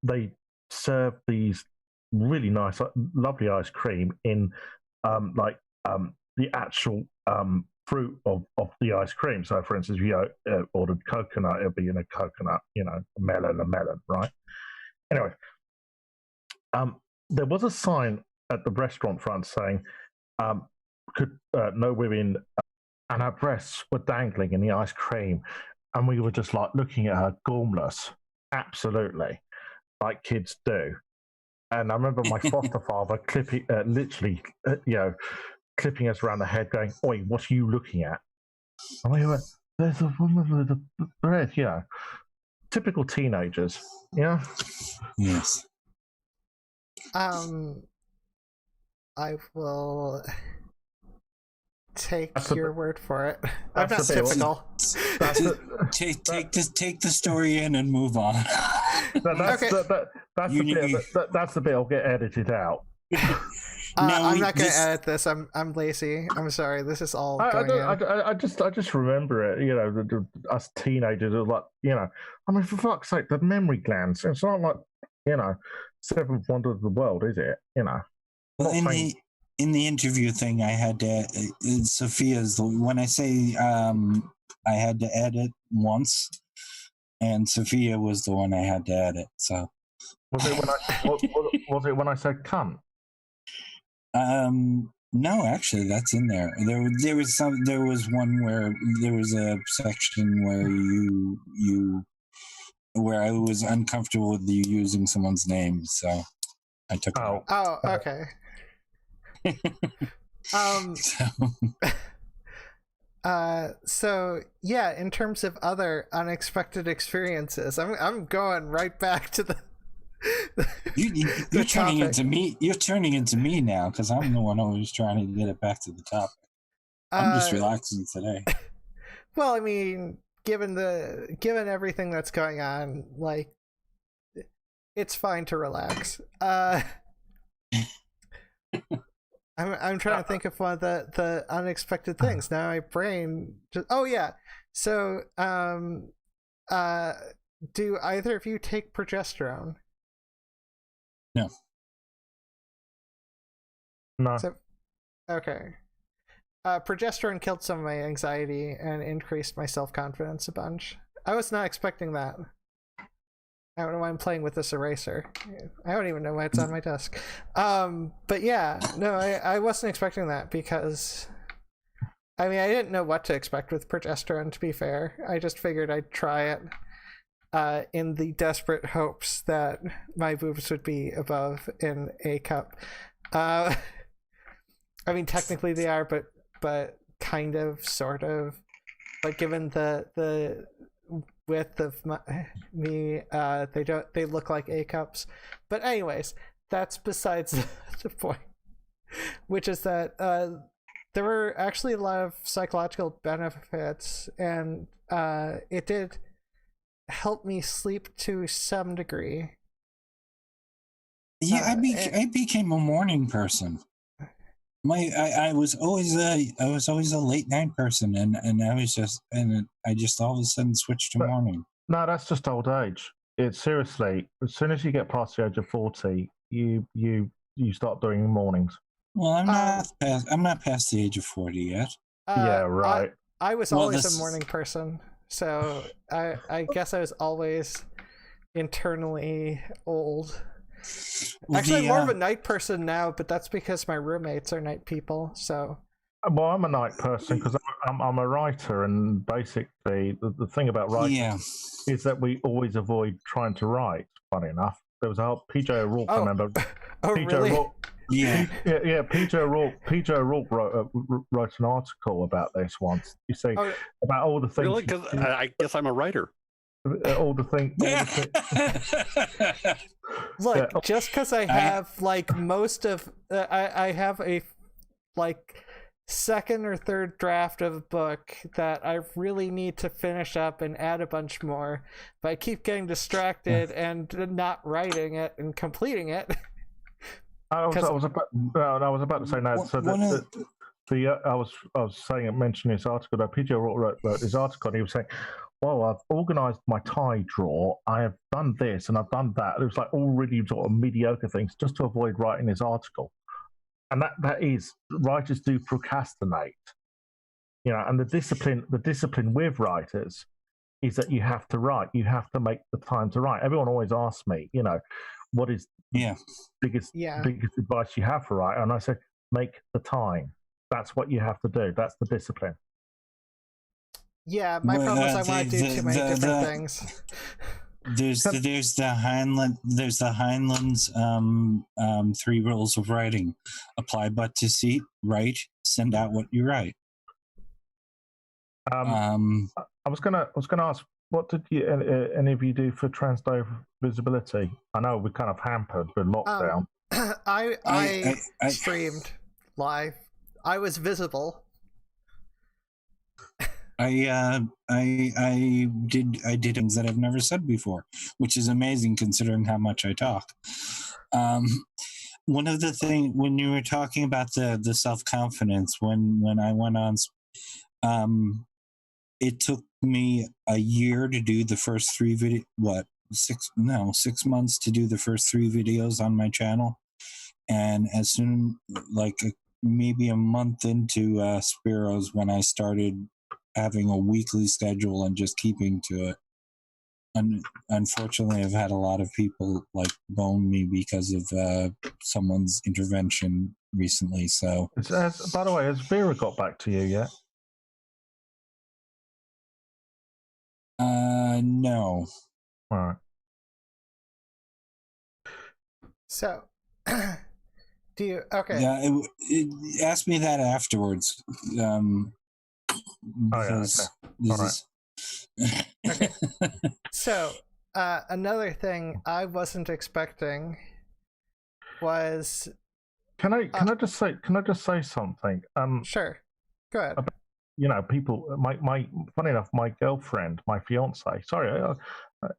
they served these really nice, lovely ice cream in the actual fruit of the ice cream. So, for instance, if you ordered coconut, it'll be in a coconut, a melon, right? Anyway, there was a sign at the restaurant front saying, no women, and her breasts were dangling in the ice cream, and we were just like looking at her gormless, absolutely, like kids do. And I remember my foster father clipping us around the head, going, "Oi, what are you looking at?" And we went, "There's a woman with a breast," typical teenagers, Yes. I will take your word for it. I'm not typical. Take the story in and move on. That's the bit I'll get edited out. I'm not going to edit this. I'm lazy. I'm sorry. This is all going in. I just remember it. Us teenagers are like, I mean, for fuck's sake, the memory glands. It's not like seventh wonder of the world, is it? Well, in the interview thing, I had to. Sophia's when I say I had to edit once, and Sophia was the one I had to edit. So was it when I said cunt? No, actually, that's in there. There was one where there was a section where where I was uncomfortable with you using someone's name, so I took it out. Oh, okay. So yeah, in terms of other unexpected experiences, I'm going right back to the you're turning into me. You're turning into me now because I'm the one who's trying to get it back to the topic. I'm just relaxing today. Well, I mean, given everything that's going on, like, it's fine to relax. I'm trying to think of one of the unexpected things. Now my brain just, oh yeah. So do either of you take progesterone? No. So, okay. Progesterone killed some of my anxiety and increased my self-confidence a bunch. I was not expecting that. I don't know why I'm playing with this eraser. I don't even know why it's on my desk. But yeah, no, I wasn't expecting that because, I mean, I didn't know what to expect with progesterone, to be fair. I just figured I'd try it in the desperate hopes that my boobs would be above in a cup. I mean, technically they are, but kind of, sort of. But given the width of me, they look like A cups. But anyways, that's besides the point, which is that there were actually a lot of psychological benefits, and it did help me sleep to some degree. Yeah, I became a morning person. I was always a late night person, and I just all of a sudden switched to morning. No, that's just old age. It's seriously, as soon as you get past the age of 40, you you start doing mornings? Well, I'm not past the age of 40 yet. Yeah, right. I was always a morning person, so I guess I was always internally old. Actually, I'm more of a night person now, but that's because my roommates are night people. So, well, I'm a night person because I'm a writer, and basically the thing about writing is that we always avoid trying to write. Funny enough, there was a whole PJ O'Rourke. I remember. PJ really? O'Rourke, yeah. PJ O'Rourke wrote an article about this once. You see, about all the things. Really? Because I guess I'm a writer. All the things. Look, just because I have like most of, I have a like second or third draft of a book that I really need to finish up and add a bunch more, but I keep getting distracted and not writing it and completing it. I was about to say no. So I was mentioning this article that PJ wrote this article, and he was saying, well, I've organised my tie drawer, I have done this and I've done that. It was like all really sort of mediocre things just to avoid writing this article. And that is, writers do procrastinate. And the discipline with writers is that you have to write. You have to make the time to write. Everyone always asks me, what is the biggest advice you have for writing? And I say, make the time. That's what you have to do. That's the discipline. Yeah, my problem is I want to do too many different things. There's the Heinlein's 3 rules of writing: apply but to see, write, send out what you write. I was gonna ask, what did any of you do for transdove visibility? I know we're kind of hampered with lockdown. I streamed live. I was visible. I did things that I've never said before, which is amazing considering how much I talk. One of the things, when you were talking about the self-confidence, when I went on, it took me a year to do the first 3 6 months to do the first 3 videos on my channel. And as soon, maybe a month into Spiro's, when I started having a weekly schedule and just keeping to it. And unfortunately, I've had a lot of people bone me because of someone's intervention recently. So, by the way, has Vera got back to you yet? No. All right. So, do you? Okay. Yeah, it ask me that afterwards. Okay. All right. Okay. So, another thing I wasn't expecting was. Can I just say something? Sure. Go ahead. People. Funny enough, my girlfriend, my fiance. Sorry.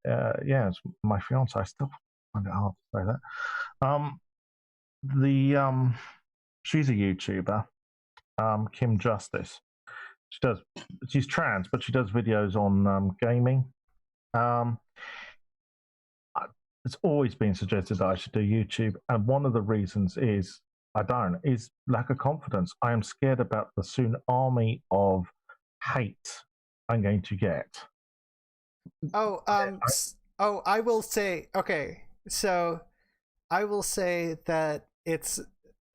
It's my fiance. I still find it hard to say that. She's a YouTuber. Kim Justice. She's trans, but she does videos on gaming. It's always been suggested that I should do YouTube, and one of the reasons is lack of confidence. I am scared about the tsunami of hate I'm going to get. I will say, okay, so I will say that it's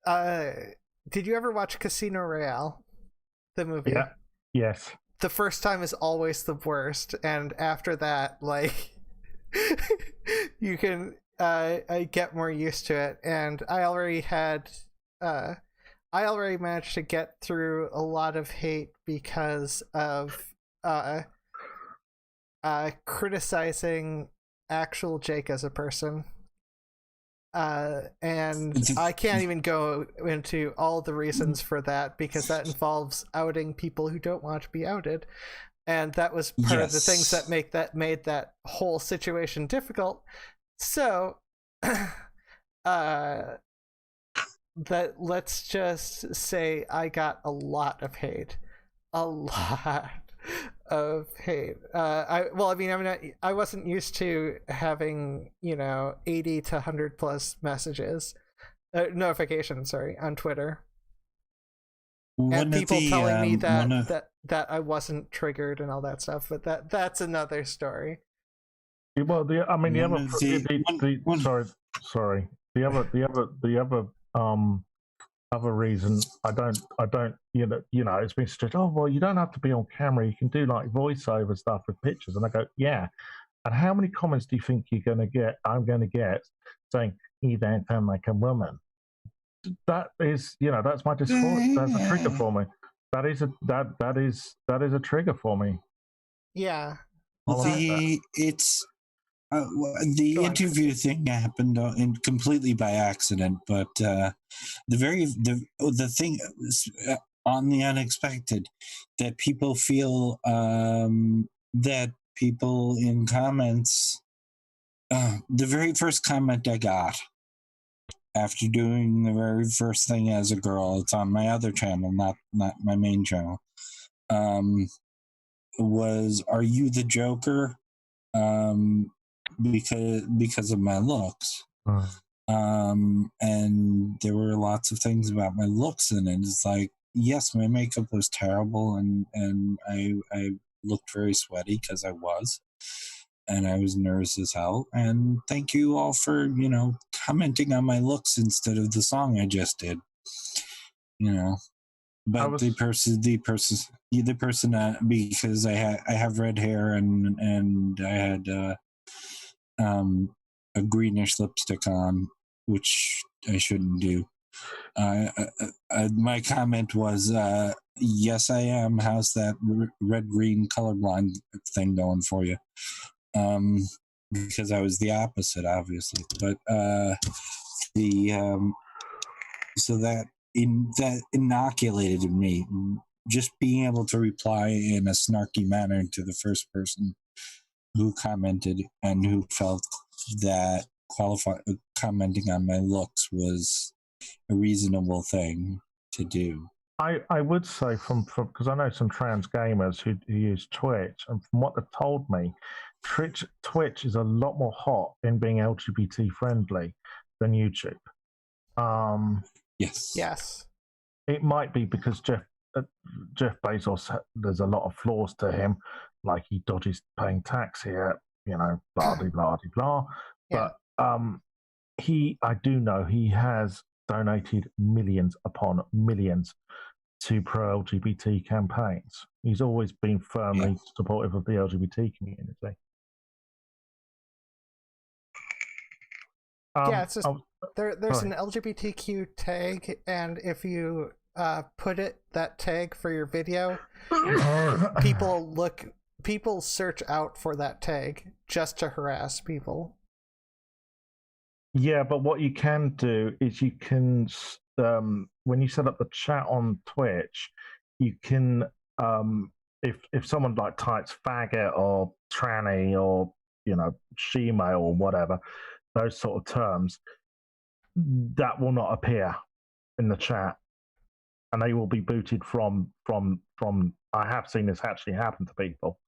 did you ever watch Casino Royale, the movie? Yeah. Yes. The first time is always the worst, and after that, you can I get more used to it, and I already managed to get through a lot of hate because of criticizing actual Jake as a person. And I can't even go into all the reasons for that, because that involves outing people who don't want to be outed, and that was part of the things that made that whole situation difficult. So, that let's just say I got a lot of hate, I wasn't used to having 80 to 100 plus messages notification, sorry, on Twitter. One And of people the, telling me one of- that I wasn't triggered and all that stuff, but that's another story. Well, the One of the- one- sorry. The other reason I don't it's been suggested. Oh well, you don't have to be on camera. You can do like voiceover stuff with pictures, and I go, yeah. And how many comments do you think you're going to get? I'm going to get saying you don't sound like a woman. That is, that's my dysphoria. That's a trigger for me. That is a trigger for me. Yeah. Well, the interview thing happened completely by accident, but the thing on the unexpected that people feel that people in comments, the very first comment I got after doing the very first thing as a girl, it's on my other channel, not my main channel, was, "Are you the Joker?" Because of my looks. And there were lots of things about my looks in it. It's like, yes, my makeup was terrible, and I looked very sweaty because I was, and I was nervous as hell. And thank you all for commenting on my looks instead of the song I just did. But the person, because I have red hair and I had a greenish lipstick on, which I shouldn't do. My comment was, yes, I am. How's that red-green colorblind thing going for you? Because I was the opposite, obviously. But so that inoculated me. Just being able to reply in a snarky manner to the first person who commented and who felt that commenting on my looks was a reasonable thing to do. I would say from because I know some trans gamers who use Twitch, and from what they've told me, Twitch is a lot more hot in being LGBT friendly than YouTube. Yes. It might be because Jeff Bezos, there's a lot of flaws to him, like he dodges paying tax here, blah de blah de blah. Yeah. But I do know he has donated millions upon millions to pro-LGBT campaigns. He's always been firmly supportive of the LGBT community. It's just there's an LGBTQ tag, and if you put that tag for your video, people search out for that tag just to harass people. Yeah, but what you can do is you can, when you set up the chat on Twitch, you can, if someone like types faggot or tranny or she-male or whatever, those sort of terms, that will not appear in the chat, and they will be booted from. I have seen this actually happen to people.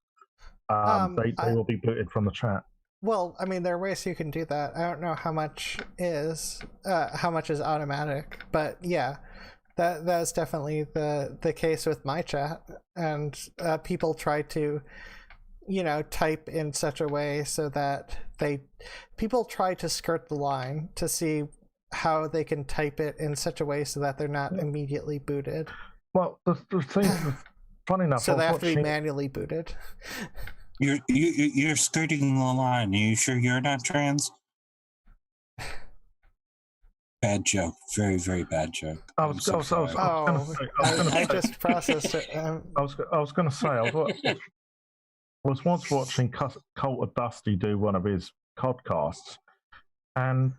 They will be booted from the chat. Well, I mean, there are ways you can do that. I don't know how much is automatic, but yeah, that's definitely the case with my chat. And people try to, type in such a way so that people try to skirt the line to see how they can type it in such a way so that they're not immediately booted. Well, the thing, funny enough, so they have to be manually booted. You're skirting the line. Are you sure you're not trans? Bad joke. Very, very bad joke. I just processed it. I was going to say, I was once watching Cult of Dusty do one of his podcasts, and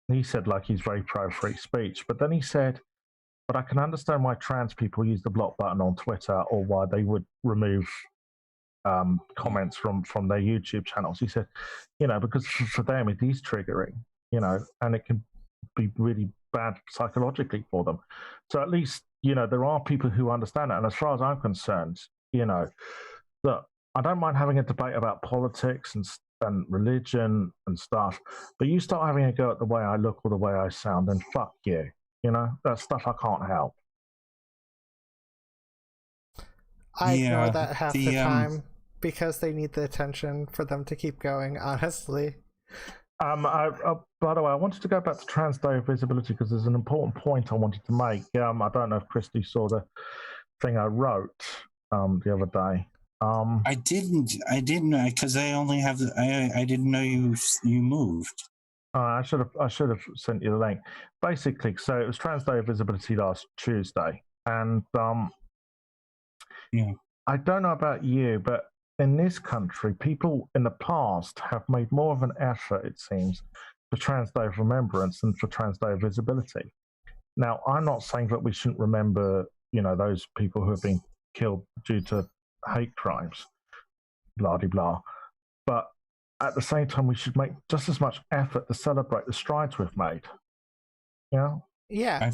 he said he's very pro free speech, but then he said, but I can understand why trans people use the block button on Twitter, or why they would remove comments from their YouTube channels. He said, because for them it is triggering, and it can be really bad psychologically for them. So at least, there are people who understand it. And as far as I'm concerned, look, I don't mind having a debate about politics and and religion and stuff. But you start having a go at the way I look or the way I sound, and fuck you. You know, that's stuff I can't help. I ignore that half the time because they need the attention for them to keep going, honestly. By the way, I wanted to go back to Trans Day of Visibility because there's an important point I wanted to make. I don't know if Christy saw the thing I wrote the other day. I didn't, because I only have. I didn't know you moved. I should have sent you the link. Basically, so it was Trans Day of Visibility last Tuesday, and yeah, I don't know about you, but in this country, people in the past have made more of an effort, it seems, for Trans Day of Remembrance than for Trans Day of Visibility. Now, I'm not saying that we shouldn't remember, those people who have been killed due to hate crimes, blah de blah. But at the same time, we should make just as much effort to celebrate the strides we've made. Yeah, I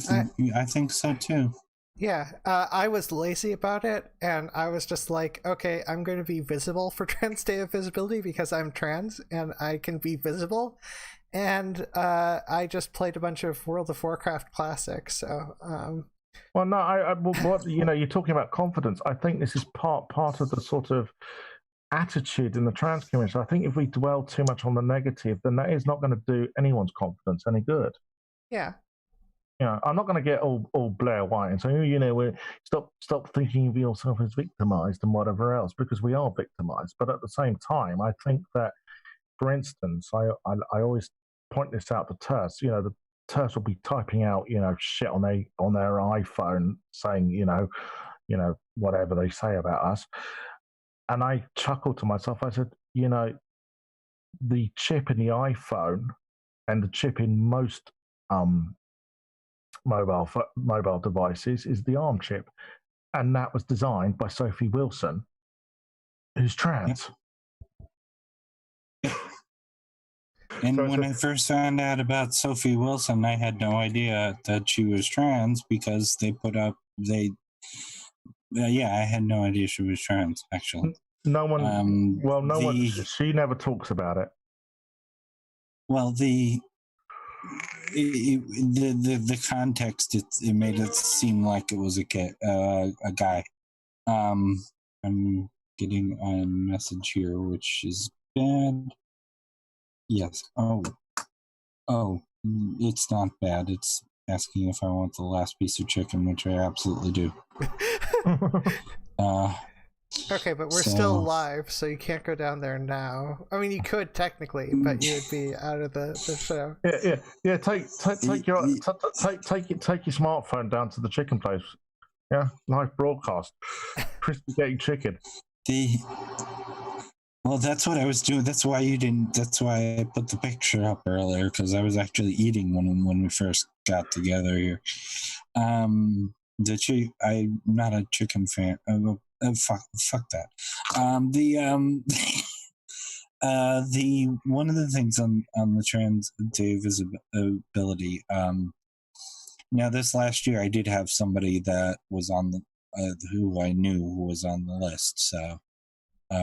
think so too. Yeah, I was lazy about it, and I was just like, okay, I'm going to be visible for Trans Day of Visibility because I'm trans and I can be visible. And I just played a bunch of World of Warcraft classics. So, well, no, what you're talking about confidence. I think this is part of the sort of attitude in the trans community. I think if we dwell too much on the negative, then that is not going to do anyone's confidence any good. Yeah. I'm not going to get all Blair White and say, we stop thinking of yourself as victimized and whatever else, because we are victimized. But at the same time, I think that, for instance, I always point this out to Terse. The Terse will be typing out, shit on their iPhone, saying, whatever they say about us. And I chuckled to myself. I said, the chip in the iPhone and the chip in most mobile devices is the ARM chip, and that was designed by Sophie Wilson, who's trans. And when I first found out about Sophie Wilson, I had no idea that she was trans because they put up I had no idea she was trans, actually. No one. She never talks about it. Well, the context, it made it seem like it was a guy. I'm getting a message here, which is bad. Yes. Oh, it's not bad. It's asking if I want the last piece of chicken, which I absolutely do. Okay, but we're still live, so you can't go down there now. I mean, you could technically, but you would be out of the show. Yeah. Take your smartphone down to the chicken place. Yeah, live broadcast. Christy getting chicken. Well, that's what I was doing. That's why you didn't. That's why I put the picture up earlier, because I was actually eating when we first got together here. I'm not a chicken fan. Fuck that. The one of the things on the Trans Day Visibility. Now, this last year, I did have somebody that was on the who I knew who was on the list. So.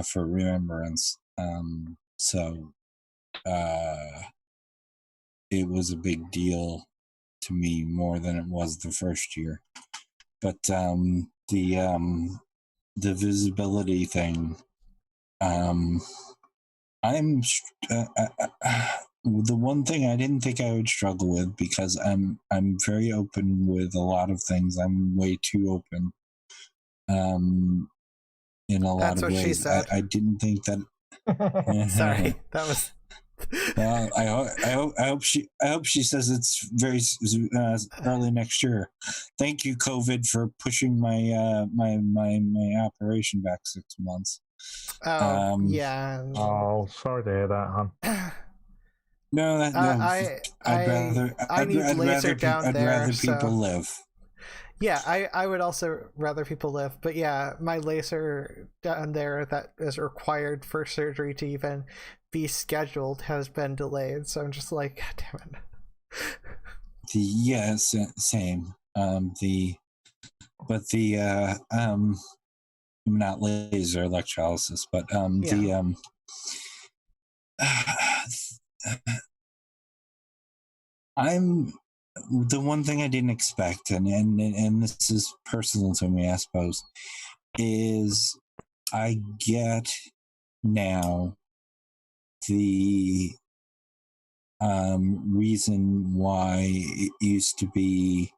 For remembrance. It was a big deal to me, more than it was the first year. But the visibility thing, I'm the one thing I didn't think I would struggle with, because I'm very open with a lot of things. I'm way too open. In a lot of ways, she said. I didn't think that. Sorry, that was. Well, I hope she says it's very early next year. Thank you, COVID, for pushing my operation back 6 months. Oh yeah. Oh, sorry to hear that, hon. No, I'd rather people live. Yeah, I would also rather people live, but yeah, my laser down there that is required for surgery to even be scheduled has been delayed, so I'm just like, God damn it. Same. Not laser electrolysis, but I'm the one thing I didn't expect, and this is personal to me, I suppose, is I get now the reason why it used to be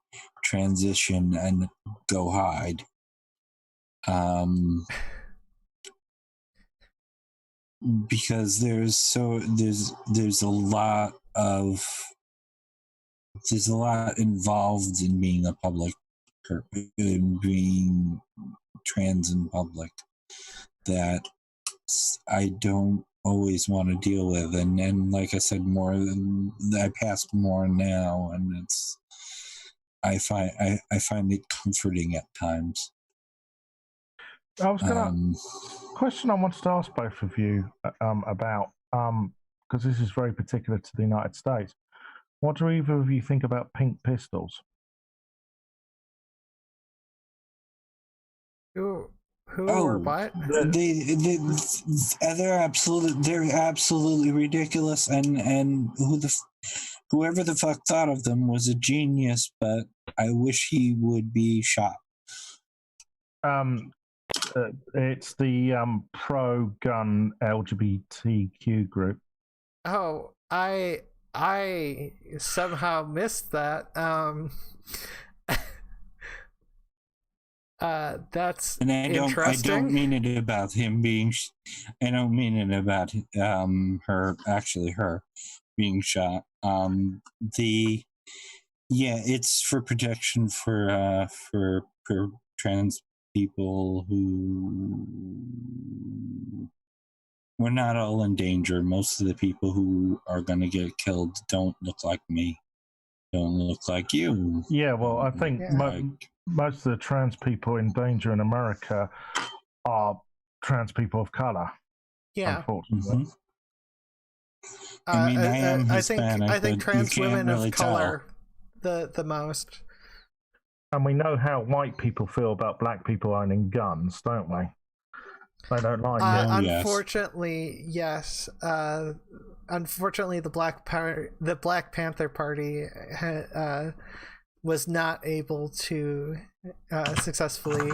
transition and go hide. Because there's a lot involved in being a public, in being trans in public, that I don't always want to deal with, and like I said, I pass more now, and I find it comforting at times. I was gonna question I wanted to ask both of you about because this is very particular to the United States. What do either of you think about pink pistols? Who or what? They're absolutely ridiculous, and whoever the fuck thought of them was a genius, but I wish he would be shot. It's the pro-gun LGBTQ group. Oh, I somehow missed that. That's and interesting. I don't mean it about him being. I don't mean it about her being shot. It's for protection for trans people who. We're not all in danger. Most of the people who are going to get killed don't look like me. Don't look like you. Yeah, well, I think most of the trans people in danger in America are trans people of color. Yeah. Unfortunately. I mean, I am Hispanic. I think trans women really of color the most. And we know how white people feel about black people owning guns, don't we? They don't like it. Unfortunately, yes. Unfortunately, the Black Panther Party was not able to successfully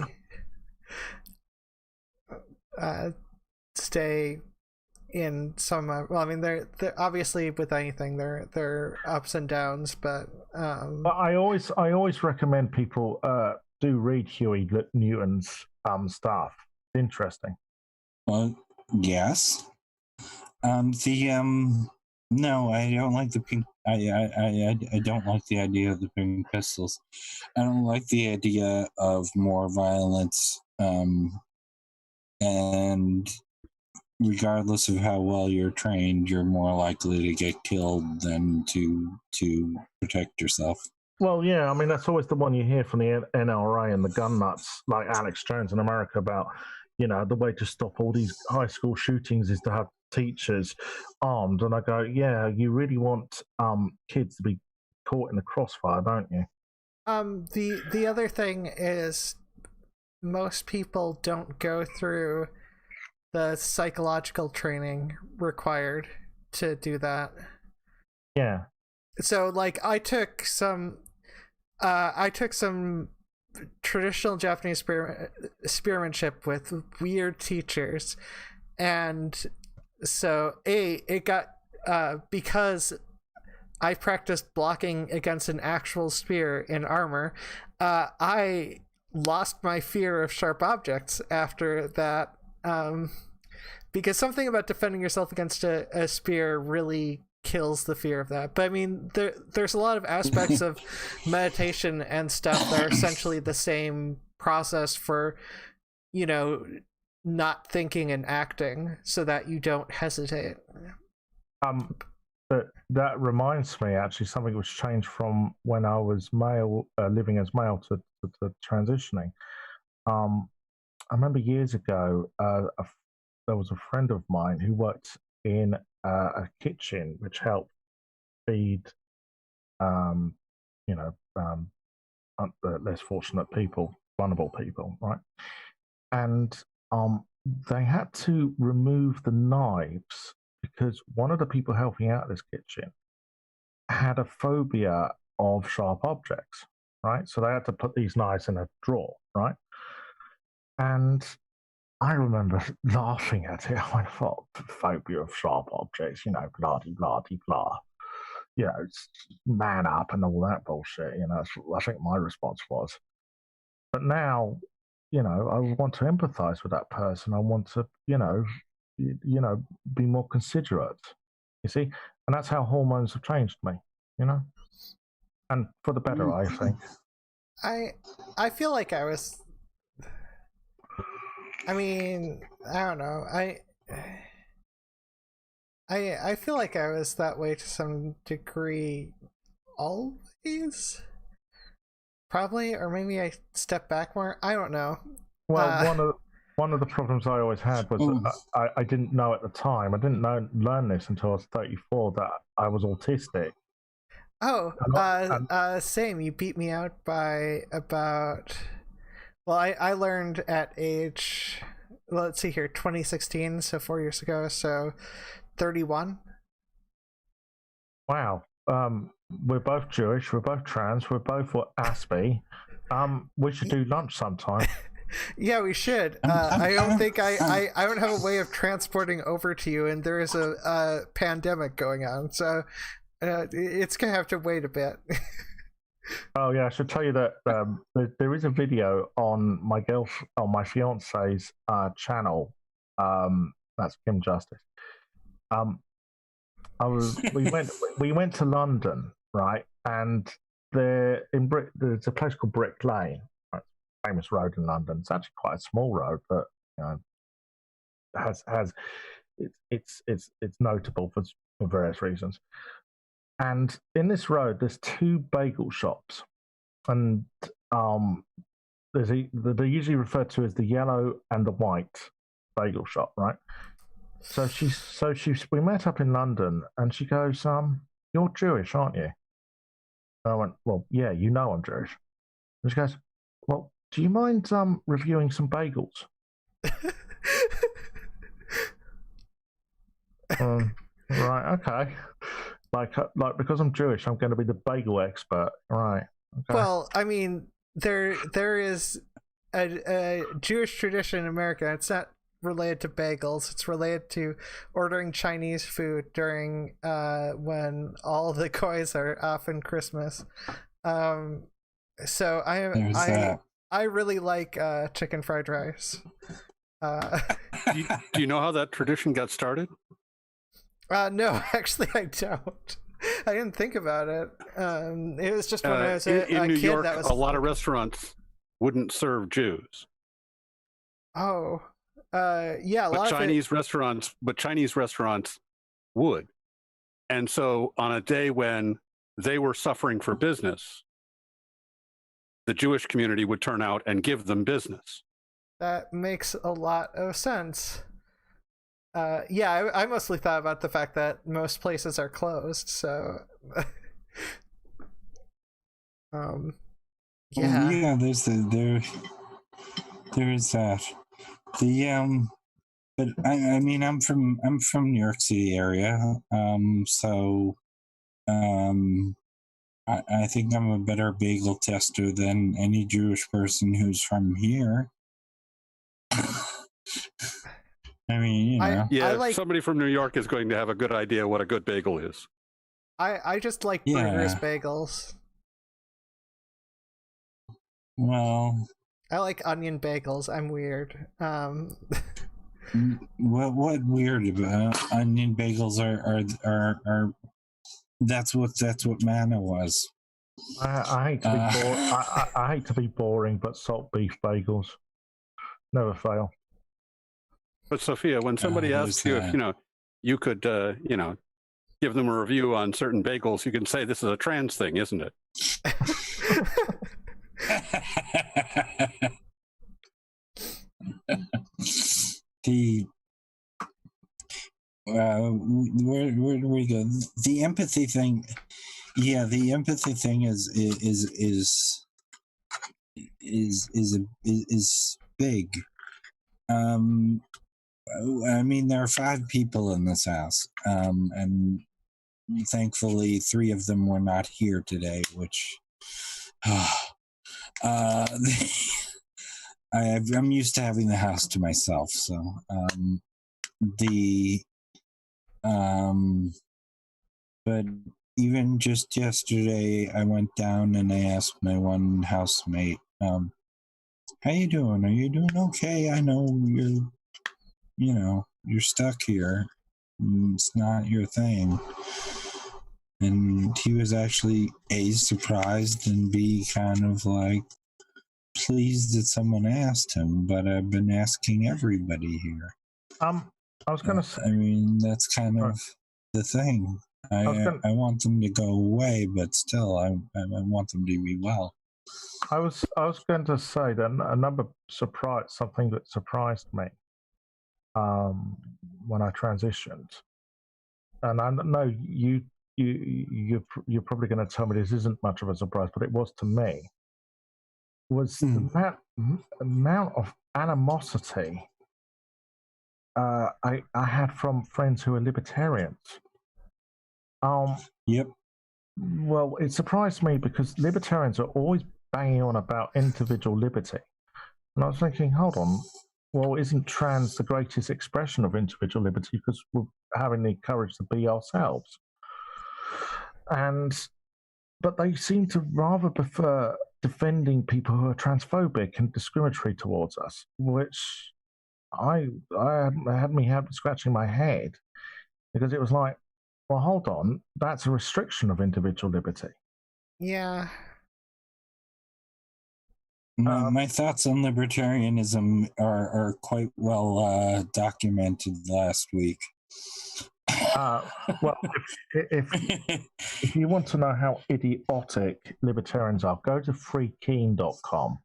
stay in some. Well, I mean, they're obviously with anything there are ups and downs, but I always recommend people do read Huey Newton's stuff. Interesting. Well, yes. No, I don't like the pink. I don't like the idea of the pink pistols. I don't like the idea of more violence. And regardless of how well you're trained, you're more likely to get killed than to protect yourself. Well, yeah, I mean, that's always the one you hear from the NRA and the gun nuts like Alex Jones in America about, the way to stop all these high school shootings is to have teachers armed. And I go, yeah, you really want kids to be caught in the crossfire, don't you? The other thing is most people don't go through the psychological training required to do that. Yeah. So, like, I took some traditional Japanese spearmanship with weird teachers, and so it got because I practiced blocking against an actual spear in armor. I lost my fear of sharp objects after that, because something about defending yourself against a spear really kills the fear of that. But I mean, there's a lot of aspects of meditation and stuff that are essentially the same process for, not thinking and acting so that you don't hesitate. But that reminds me, actually, something was changed from when I was male, living as male to transitioning. I remember years ago, there was a friend of mine who worked in a kitchen which helped feed, less fortunate people, vulnerable people, right? And they had to remove the knives because one of the people helping out this kitchen had a phobia of sharp objects, right? So they had to put these knives in a drawer, right? And I remember laughing at it. I thought, phobia of sharp objects, blah, blah, blah. Man up and all that bullshit. That's what I think my response was. But now, I want to empathize with that person. I want to, be more considerate. You see, and that's how hormones have changed me. And for the better, I think. I feel like I was. I mean, I don't know. I feel like I was that way to some degree always. Probably, or maybe I step back more. I don't know. Well, one of the problems I always had was that I didn't know at the time. I didn't learn this until I was 34 that I was autistic. Oh, same. You beat me out by about. Well, I learned at age. Well, let's see here, 2016, so 4 years ago. So 31. Wow. We're both Jewish. We're both trans. We're both Abbey. We should do lunch sometime. Yeah, we should. I don't think I don't have a way of transporting over to you, and there is a pandemic going on, so it's gonna have to wait a bit. Oh yeah, I should tell you that there is a video on my fiance's channel. That's Kim Justice. We went to London, right? And there's a place called Brick Lane, right? Famous road in London. It's actually quite a small road, but it's notable for various reasons. And in this road, there's two bagel shops, and they're usually referred to as the yellow and the white bagel shop, right? So we met up in London, and she goes, "You're Jewish, aren't you?" And I went, "Well, yeah, I'm Jewish." And she goes, "Well, do you mind reviewing some bagels?" Right, okay. Like because I'm Jewish, I'm going to be the bagel expert, right? Okay. Well, I mean, there is a Jewish tradition in America. It's not related to bagels. It's related to ordering Chinese food during when all the kois are off in Christmas. So I really like chicken fried rice. Do you know how that tradition got started? No, actually, I don't. I didn't think about it. It was just when I was a in New kid. York, That was a lot of restaurants wouldn't serve Jews. Oh, yeah. But Chinese restaurants would, and so on a day when they were suffering for business, the Jewish community would turn out and give them business. That makes a lot of sense. Yeah, I mostly thought about the fact that most places are closed, so yeah. Yeah, there is that. But I mean, I'm from New York City area, so I think I'm a better bagel tester than any Jewish person who's from here. I mean, somebody from New York is going to have a good idea what a good bagel is. I just like Burgers bagels. Well, I like onion bagels. I'm weird. What weird about onion bagels are that's what manna was. I hate to be I hate to be boring, but salt beef bagels never fail. But Sophia, when somebody asks you if you could give them a review on certain bagels, you can say this is a trans thing, isn't it? Where do we go? The empathy thing. Yeah, the empathy thing is big. I mean, there are 5 people in this house, and thankfully 3 of them were not here today, which I'm used to having the house to myself. So but even just yesterday, I went down and I asked my one housemate, "How you doing? Are you doing okay? I know you're stuck here. It's not your thing." And he was actually A, surprised, and B, kind of like pleased that someone asked him. But I've been asking everybody here. I was going to say. I mean, that's kind of the thing. I want them to go away, but still, I want them to be well. I was going to say that something that surprised me when I transitioned, and I know you're probably going to tell me this isn't much of a surprise, but it was to me. Was the amount of animosity I had from friends who are libertarians. Yep. Well, it surprised me because libertarians are always banging on about individual liberty. And I was thinking, hold on, well, isn't trans the greatest expression of individual liberty because we're having the courage to be ourselves? But they seem to rather prefer defending people who are transphobic and discriminatory towards us, which I had me scratching my head because it was like, well, hold on, that's a restriction of individual liberty. Yeah. My thoughts on libertarianism are quite well documented last week. Well, if you want to know how idiotic libertarians are, go to freekeen.com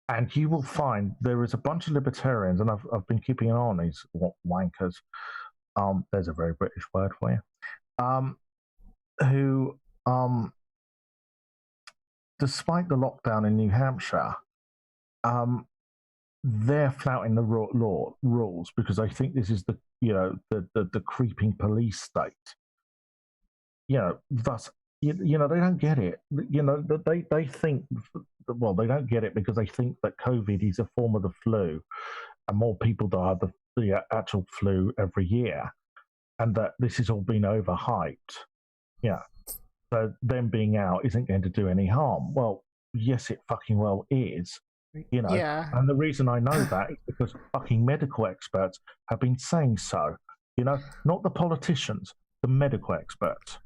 and you will find there is a bunch of libertarians, and I've been keeping an eye on these wankers. There's a very British word for you. Who, despite the lockdown in New Hampshire, they're flouting the rules because they think this is the creeping police state. Thus, they don't get it. They think, well, they don't get it because they think that COVID is a form of the flu, and more people die of the actual flu every year, and that this has all been overhyped. Yeah. So them being out isn't going to do any harm. Well, yes, it fucking well is. Yeah. And the reason I know that is because fucking medical experts have been saying so. Not the politicians, the medical experts.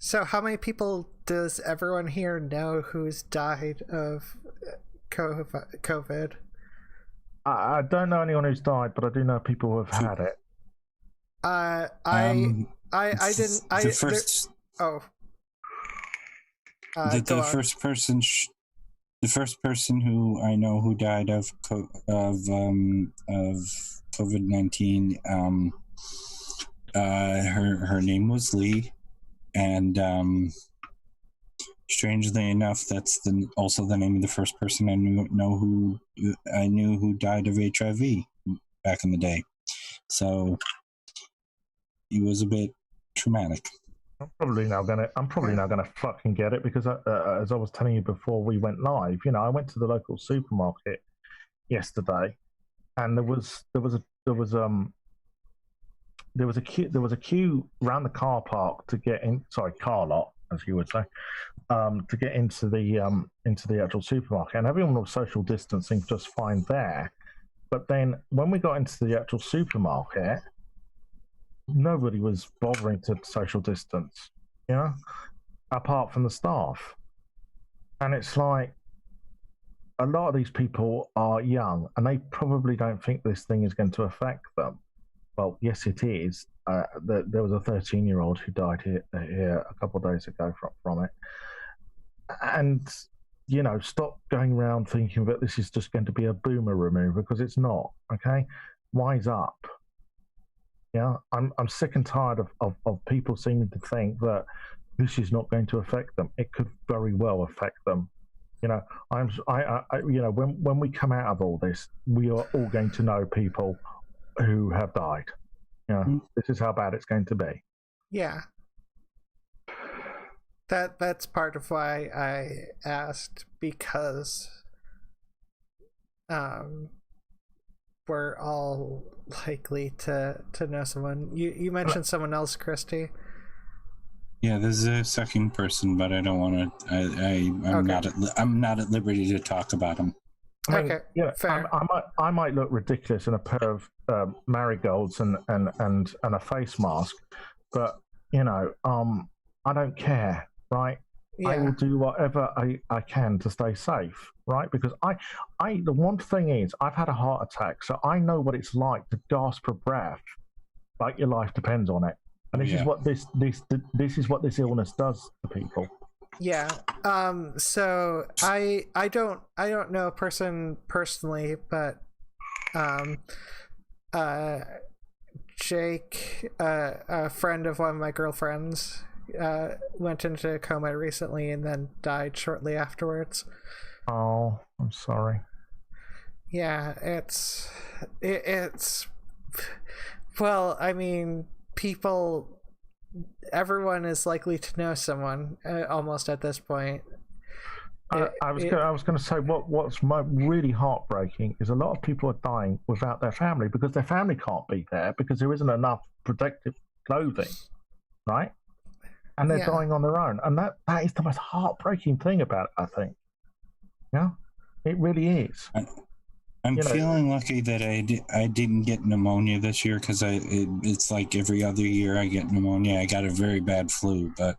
So how many people does everyone here know who's died of COVID? I don't know anyone who's died, but I do know people who have had it. The first person who I know who died of COVID-19, her name was Lee, and strangely enough, that's also the name of the first person I knew who died of HIV back in the day. So it was a bit traumatic. I'm probably now gonna fucking get it because as I was telling you before we went live, I went to the local supermarket yesterday, and there was a queue around the car park to get in. Sorry, car lot, as you would say, to get into the actual supermarket, and everyone was social distancing just fine there. But then when we got into the actual supermarket, nobody was bothering to social distance, apart from the staff. And it's like a lot of these people are young and they probably don't think this thing is going to affect them. Well, yes, it is. There was a 13-year-old who died here a couple of days ago from it. And, stop going around thinking that this is just going to be a boomer remover, because it's not, okay? Wise up. Yeah, I'm sick and tired of people seeming to think that this is not going to affect them. It could very well affect them. When we come out of all this, we are all going to know people who have died. This is how bad it's going to be. Yeah. That's part of why I asked, because we're all likely to know someone. You mentioned someone else, Christy. Yeah, there's a second person, but I don't want to. I'm not at liberty to talk about him. I mean, okay, fair. I might look ridiculous in a pair of marigolds and a face mask, but I don't care, right? Yeah. I will do whatever I can to stay safe, right? Because the one thing is, I've had a heart attack, so I know what it's like to gasp for breath, like your life depends on it. And this is what this is what this illness does to people. Yeah. So I don't know a person personally, but Jake, a friend of one of my girlfriends, went into a coma recently and then died shortly afterwards. Oh, I'm sorry. Yeah, it's well, I mean, everyone is likely to know someone almost at this point. I was going to say what's really heartbreaking is a lot of people are dying without their family because their family can't be there because there isn't enough protective clothing, right? And they're dying on their own, and that is the most heartbreaking thing about it, I think. Yeah, it really is. I'm feeling lucky that I didn't get pneumonia this year because it's like every other year I get pneumonia. I got a very bad flu, but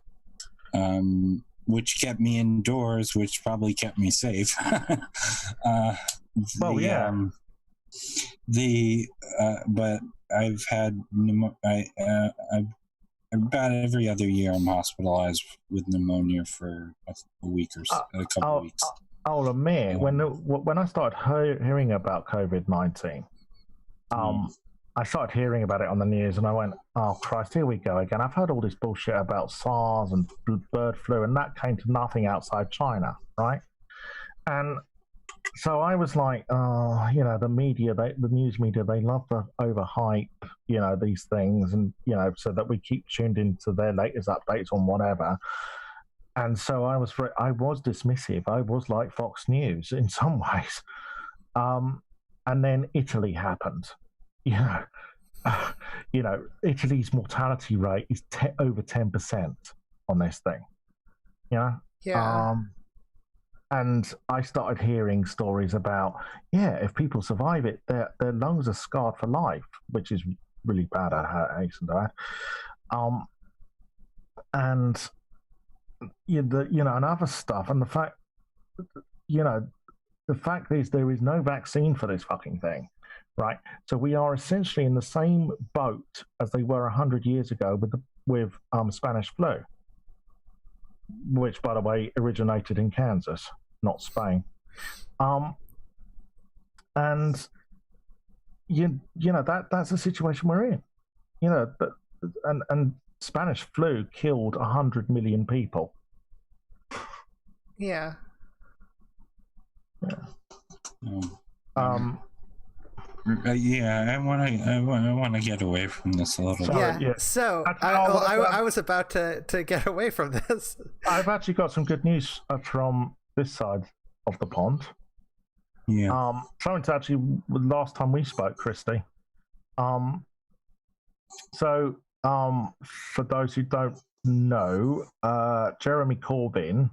which kept me indoors, which probably kept me safe. But I've had about every other year I'm hospitalized with pneumonia for a week or so, a couple of weeks. I'll admit, when I started hearing about COVID-19, I started hearing about it on the news, and I went, "Oh Christ, here we go again." I've heard all this bullshit about SARS and bird flu, and that came to nothing outside China, right? And so I was like, "Oh, the media, the news media, they love to overhype, these things, and so that we keep tuned into their latest updates on whatever." And so I was dismissive. I was like Fox News in some ways. And then Italy happened. Italy's mortality rate is over 10% on this thing. Yeah. And I started hearing stories about, if people survive it, their lungs are scarred for life, which is really bad. I hasten to add. And and other stuff, and the fact is there is no vaccine for this fucking thing, right? So we are essentially in the same boat as they were 100 years ago with Spanish flu, which, by the way, originated in Kansas, not Spain. And that's the situation we're in. And Spanish flu killed 100 million people. Yeah. I want to get away from this a little bit. So I was about to get away from this. I've actually got some good news from this side of the pond. Yeah. Something to actually, last time we spoke, Christy. For those who don't know, Jeremy Corbyn,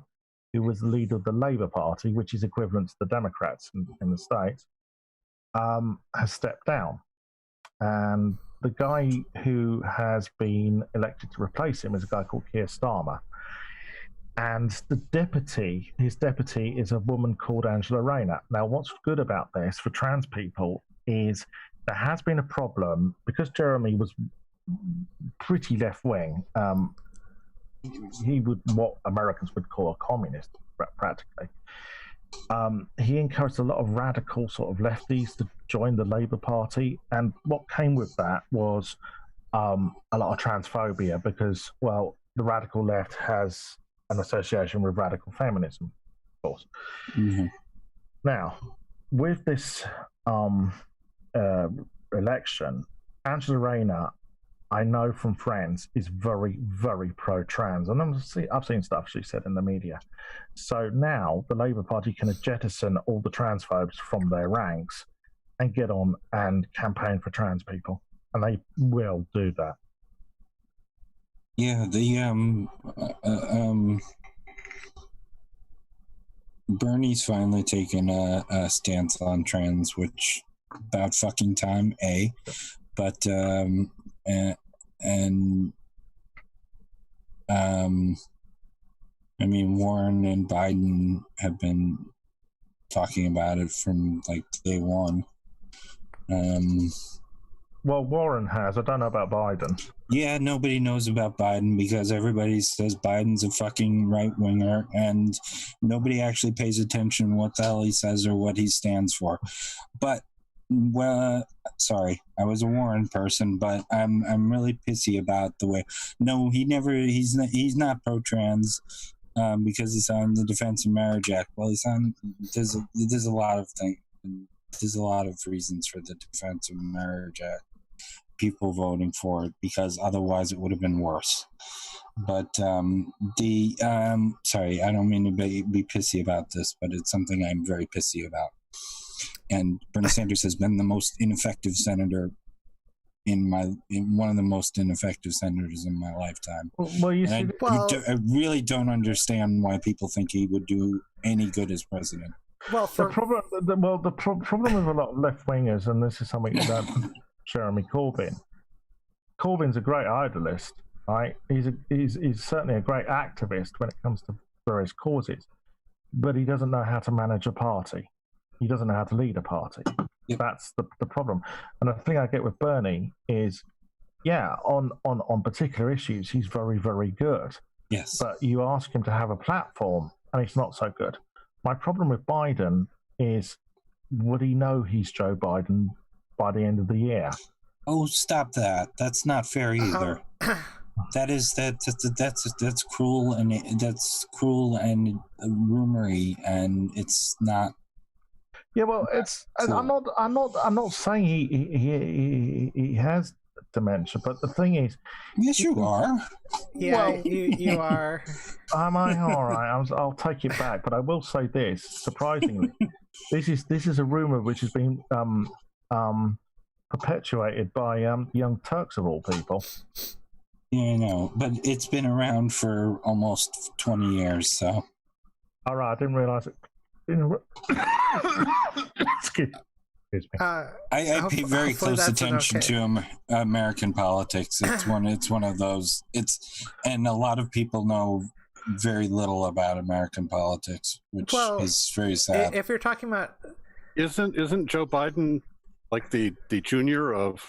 who was the leader of the Labour Party, which is equivalent to the Democrats in the States, has stepped down. And the guy who has been elected to replace him is a guy called Keir Starmer. And his deputy is a woman called Angela Rayner. Now, what's good about this for trans people is there has been a problem because Jeremy was pretty left-wing. He would what Americans would call a communist, practically. He encouraged a lot of radical sort of lefties to join the Labour Party, and what came with that was a lot of transphobia because, well, the radical left has an association with radical feminism, of course. Mm-hmm. Now, with this election, Angela Rayner, I know from friends, is very, very pro-trans. And I've seen stuff she said in the media. So now the Labour Party can jettison all the transphobes from their ranks and get on and campaign for trans people. And they will do that. Yeah, Bernie's finally taken a stance on trans, which about fucking time, but I mean, Warren and Biden have been talking about it from like day one. Well, Warren has. I don't know about Biden. Yeah, nobody knows about Biden because everybody says Biden's a fucking right winger, and nobody actually pays attention what the hell he says or what he stands for. But well, sorry, I was a Warren person, but I'm really pissy about the way. No, he's not pro-trans because he's on the Defense of Marriage Act. Well, he's on. There's a lot of things. There's a lot of reasons for the Defense of Marriage Act. People voting for it because otherwise it would have been worse. But sorry, I don't mean to be pissy about this, but it's something I'm very pissy about. And Bernie Sanders has been the most ineffective senator one of the most ineffective senators in my lifetime. Well, I really don't understand why people think he would do any good as president. Well, the problem with a lot of left wingers, and this is something that Jeremy Corbyn. Corbyn's a great idealist, right? He's certainly a great activist when it comes to various causes, but he doesn't know how to manage a party. He doesn't know how to lead a party. Yep. That's the problem. And the thing I get with Bernie is, yeah, on particular issues, he's very, very good. Yes. But you ask him to have a platform, and he's not so good. My problem with Biden is, would he know he's Joe Biden by the end of the year? Oh, stop that! That's not fair either. That's cruel and rumory, and it's not. Yeah, well, it's. Cool. I'm not saying he has dementia, but the thing is. Yes, you are. Yeah, well, you are. Am I all right? I'll take it back, but I will say this. Surprisingly, this is a rumor which has been perpetuated by Young Turks of all people. Yeah, I know, but it's been around for almost 20 years, so. All right, I didn't realize it. Excuse me. I pay very close attention to American politics. It's one of those. And a lot of people know very little about American politics, which is very sad. If you're talking about, isn't Joe Biden like the junior of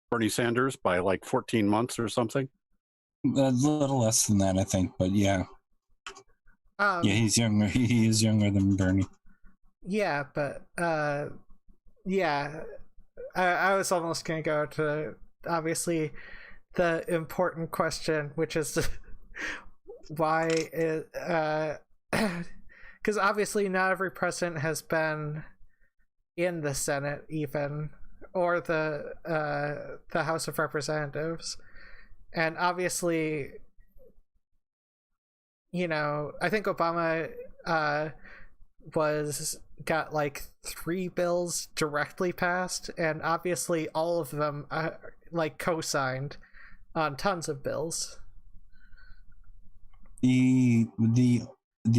Bernie Sanders by like 14 months or something? A little less than that, I think, but yeah. Yeah, he's younger. He is younger than Bernie. Yeah, but yeah, I was almost going to go to obviously the important question, which is why it, because obviously not every president has been in the Senate even, or the House of Representatives, and obviously, you know, I think Obama got like 3 bills directly passed, and obviously all of them like co-signed on tons of bills. The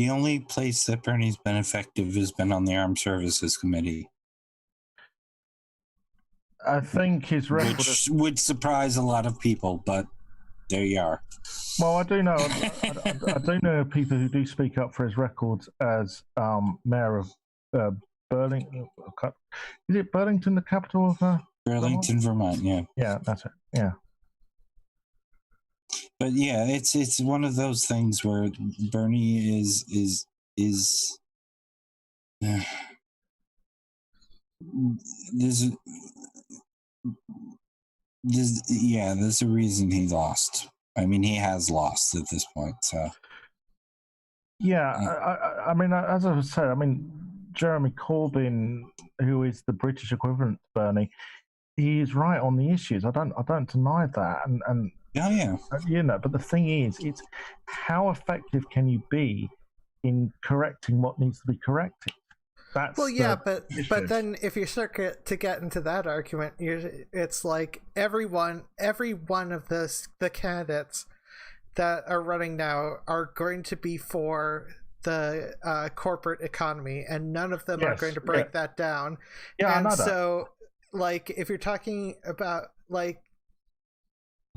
only place that Bernie's been effective has been on the Armed Services Committee. I think his record which would surprise a lot of people, but there you are. Well, I do know I do know people who do speak up for his records as mayor of Burlington. Is it Burlington, the capital of Burlington, Vermont? Yeah. Yeah, that's it. Yeah. But yeah, it's one of those things where Bernie is there's a reason he lost. I mean, he has lost at this point. So yeah, I mean, as I said, I mean, Jeremy Corbyn who is the British equivalent to Bernie, he is right on the issues. I don't deny that. And yeah. But the thing is, it's how effective can you be in correcting what needs to be corrected? That's but then if you start to get into that argument, it's like every one of the candidates that are running now are going to be for the corporate economy, and none of them are going to break that down. Yeah, and I know so like if you're talking about like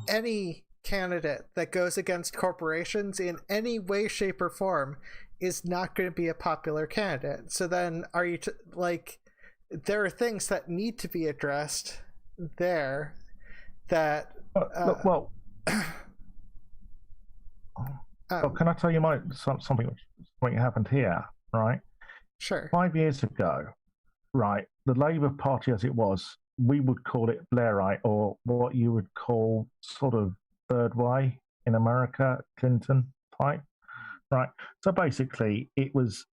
any candidate that goes against corporations in any way, shape, or form is not going to be a popular candidate. So then are you like there are things that need to be addressed there that well, can I tell you something happened here, right? Sure. 5 years ago, right, the Labour Party as it was, we would call it Blairite, or what you would call sort of third way in America, Clinton type. Right. So basically, it was,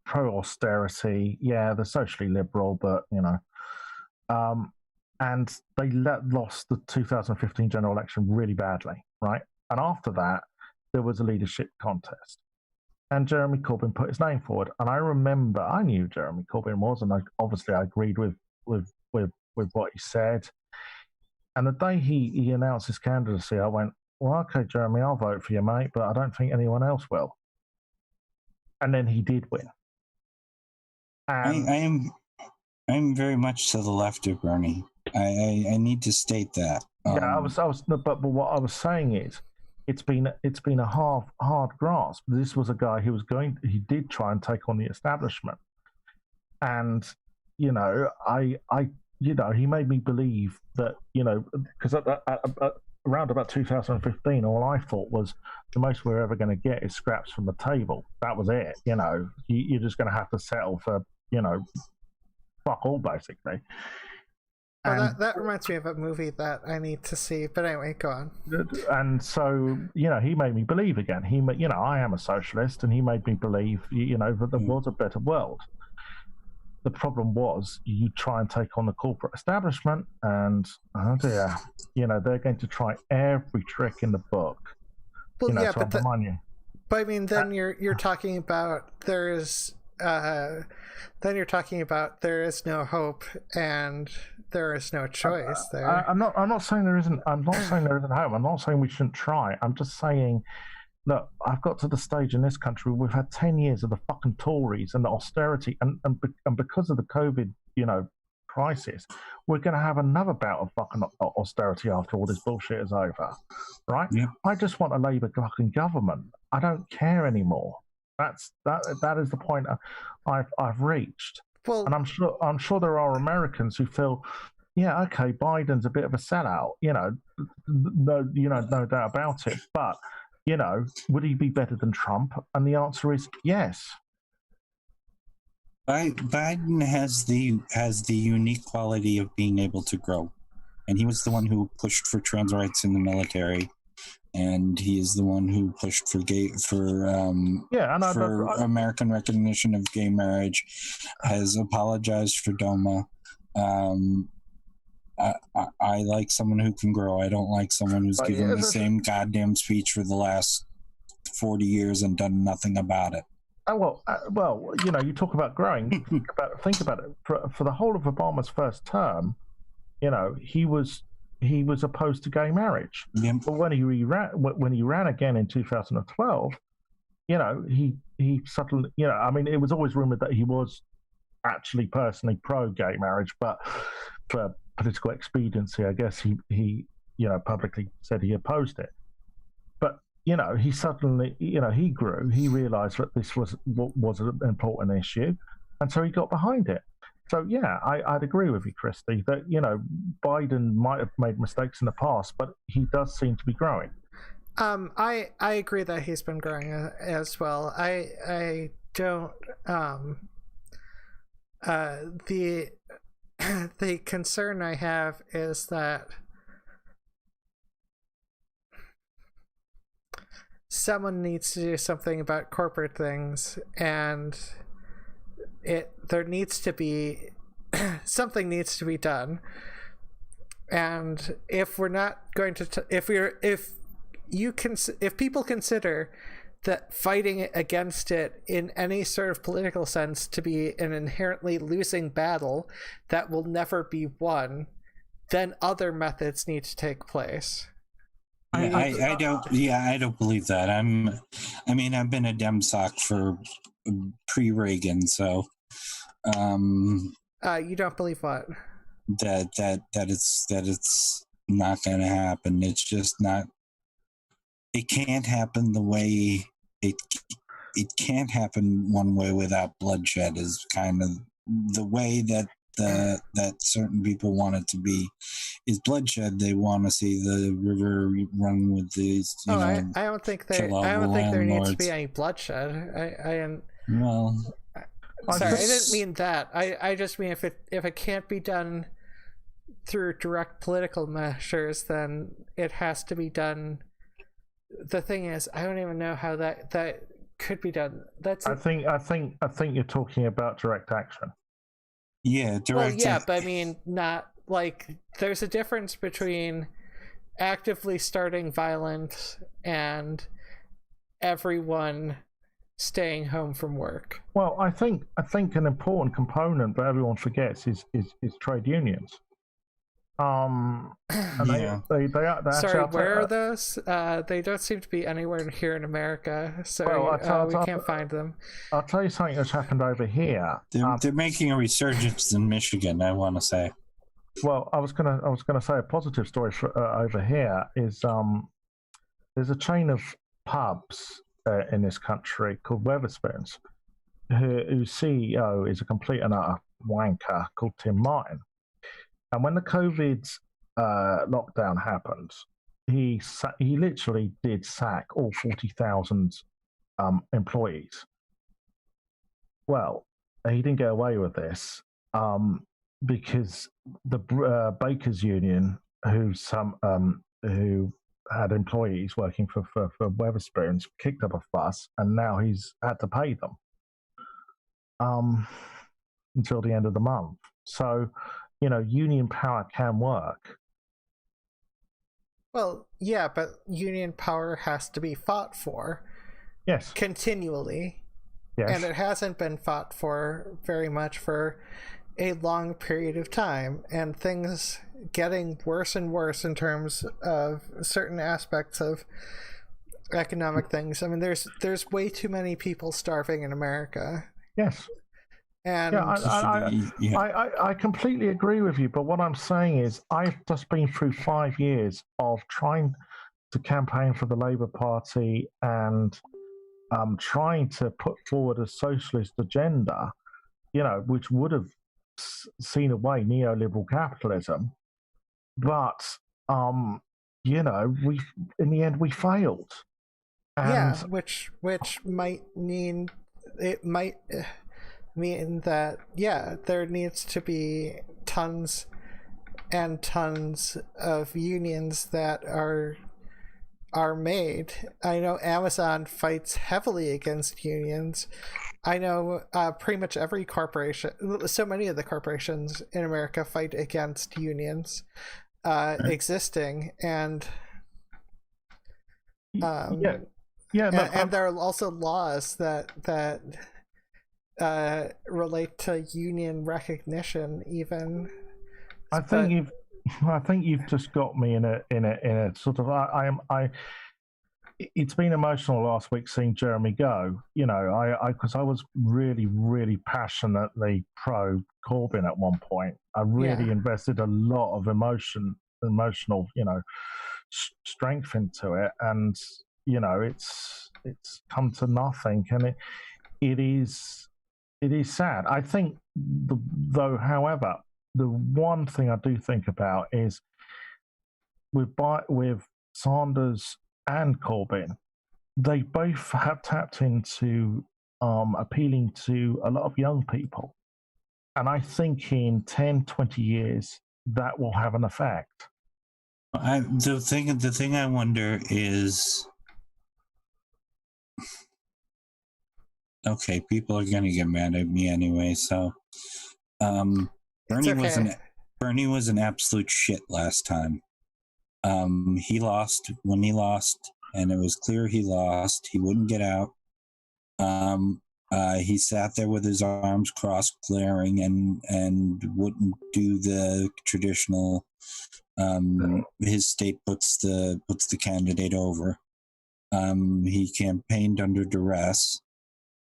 pro-austerity. Yeah, they're socially liberal, but, and they lost the 2015 general election really badly. Right. And after that, there was a leadership contest. And Jeremy Corbyn put his name forward. And I remember, I knew Jeremy Corbyn was, and I agreed with what he said. And the day he announced his candidacy, I went, well, okay, Jeremy, I'll vote for you, mate, but I don't think anyone else will. And then he did win. And I'm very much to the left of Bernie. I need to state that. But what I was saying is, it's been a hard grasp. This was a guy who he did try and take on the establishment, and he made me believe that because around about 2015, all I thought was the most we're ever going to get is scraps from the table. That was it. You're just going to have to settle for, fuck all, basically. Well, that reminds me of a movie that I need to see. But anyway, go on. And so, he made me believe again. I am a socialist, and he made me believe, that there was a better world. The problem was you try and take on the corporate establishment, and oh dear, they're going to try every trick in the book. Well, yeah, to undermine you. But I mean, then you're talking about there is no hope and there is no choice there. I'm not saying there isn't. I'm not saying there isn't hope. I'm not saying we shouldn't try. I'm just saying, look, I've got to the stage in this country where we've had 10 years of the fucking Tories and the austerity, and because of the COVID, crisis, we're going to have another bout of fucking austerity after all this bullshit is over, right? Yeah. I just want a Labour fucking government. I don't care anymore. That is the point I've reached. Well, and I'm sure there are Americans who feel, yeah, okay, Biden's a bit of a sellout, no doubt about it, but. Would he be better than Trump? And the answer is yes. Biden has the unique quality of being able to grow, and he was the one who pushed for trans rights in the military, and he is the one who pushed for American recognition of gay marriage, has apologized for DOMA. I like someone who can grow. I don't like someone who's given the same goddamn speech for the last 40 years and done nothing about it. Well, you talk about growing. Think about it. For the whole of Obama's first term, he was opposed to gay marriage. Yeah. But when he ran again in 2012, he suddenly, it was always rumored that he was actually personally pro gay marriage, but for political expediency, I guess he publicly said he opposed it. But he suddenly he grew. He realised that this was an important issue, and so he got behind it. So yeah, I'd agree with you, Christy, that Biden might have made mistakes in the past, but he does seem to be growing. I agree that he's been growing as well. I don't the concern I have is that someone needs to do something about corporate things, and there needs to be something needs to be done. And if we're not going to, if people consider that fighting against it in any sort of political sense to be an inherently losing battle that will never be won, then other methods need to take place. I don't believe that. I've been a Demsoc for pre-Reagan, so you don't believe what? That it's not going to happen. It's just not. It can't happen the way it can't happen one way without bloodshed. Is kind of the way that that certain people want it to be. Is bloodshed. They want to see the river run with these. I don't think there needs to be any bloodshed. Well, sorry, I didn't mean that. I just mean if it can't be done through direct political measures, then it has to be done. The thing is, I don't even know how that could be done. I think you're talking about direct action. Yeah, but I mean, not like there's a difference between actively starting violence and everyone staying home from work. Well, I think an important component that everyone forgets is trade unions. And they are. Sorry, where are those? They don't seem to be anywhere here in America, so we can't find them. I'll tell you something that's happened over here. They're making a resurgence in Michigan, I want to say. Well, I was gonna say a positive story for, over here is there's a chain of pubs in this country called Wetherspoons, whose CEO is a complete and utter wanker called Tim Martin. And when the COVID lockdown happened, he literally did sack all 40,000 employees. Well, he didn't get away with this because the Bakers Union, who had employees working for Wetherspoons, kicked up a fuss, and now he's had to pay them until the end of the month. So, union power can work. Well, yeah, but union power has to be fought for. Yes. Continually. Yes. And it hasn't been fought for very much for a long period of time, and things getting worse and worse in terms of certain aspects of economic things. I mean, there's way too many people starving in America. Yes. And I completely agree with you, but what I'm saying is I've just been through 5 years of trying to campaign for the Labour Party and trying to put forward a socialist agenda, which would have seen away neoliberal capitalism, but we in the end we failed. And which might mean that there needs to be tons and tons of unions that are made. I know Amazon fights heavily against unions. I know pretty much every corporation, so many of the corporations in America fight against unions existing, and and there are also laws that relate to union recognition. Even I think you've just got me in a sort of it's been emotional last week seeing Jeremy go. Because I was really, really passionately pro Corbyn at one point. I really invested a lot of emotional, strength into it, and it's come to nothing, and it is sad. I think, however, the one thing I do think about is with Sanders and Corbyn, they both have tapped into appealing to a lot of young people. And I think in 10, 20 years, that will have an effect. The thing I wonder is, okay, people are going to get mad at me anyway, so Bernie was an absolute shit last time. He lost when he lost, and it was clear he lost. He wouldn't get out. He sat there with his arms crossed, glaring, and wouldn't do the traditional. His state puts the candidate over. He campaigned under duress.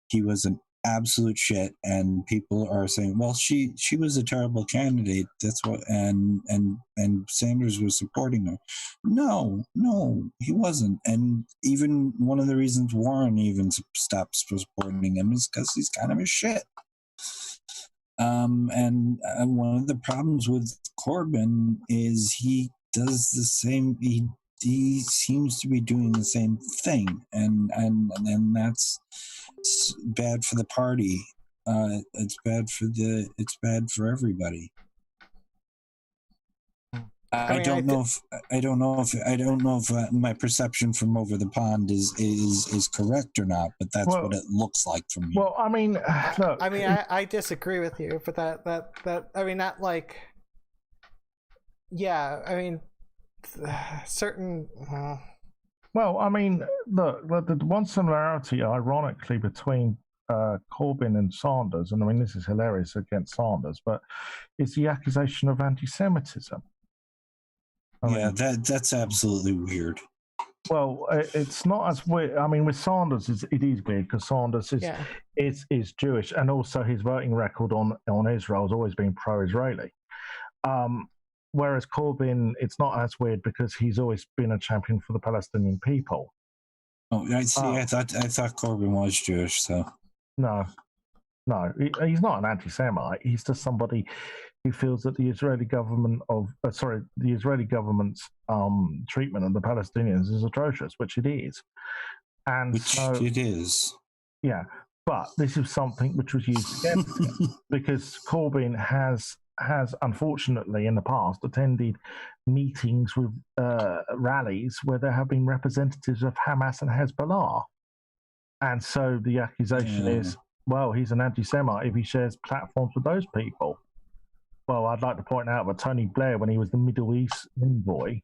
He was an absolute shit, and people are saying, "Well, she was a terrible candidate." That's what, and Sanders was supporting her. No, he wasn't. And even one of the reasons Warren even stopped supporting him is because he's kind of a shit. And one of the problems with Corbyn is he does the same. He seems to be doing the same thing, and that's bad for the party. It's bad for everybody. I don't know if my perception from over the pond is correct or not, but that's what it looks like from me. Well, I mean, look, I disagree with you, but that I mean, not like, yeah, I mean, certain. Well, I mean, look, the one similarity, ironically, between Corbyn and Sanders, and I mean, this is hilarious against Sanders, but it's the accusation of anti-Semitism. That's absolutely weird. Well, it's not as weird. I mean, with Sanders, it is weird because Sanders is Jewish, and also his voting record on Israel has always been pro-Israeli. Whereas Corbyn, it's not as weird because he's always been a champion for the Palestinian people. Oh, I see. I thought Corbyn was Jewish. So no, he's not an anti-Semite. He's just somebody who feels that the Israeli government's treatment of the Palestinians is atrocious, which it is. It is. Yeah, but this is something which was used against him because Corbyn has unfortunately in the past attended meetings with rallies where there have been representatives of Hamas and Hezbollah, and so the accusation is, well, he's an anti-Semite if he shares platforms with those people. Well, I'd like to point out that Tony Blair, when he was the Middle East envoy,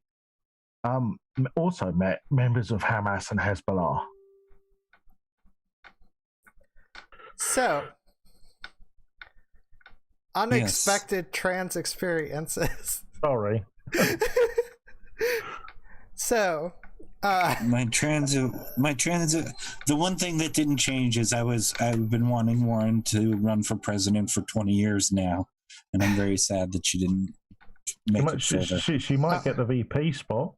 also met members of Hamas and Hezbollah. So, unexpected trans experiences. Sorry. So, my transit. The one thing that didn't change is I've been wanting Warren to run for president for 20 years now, and I'm very sad that she didn't make it further. She might get the VP spot.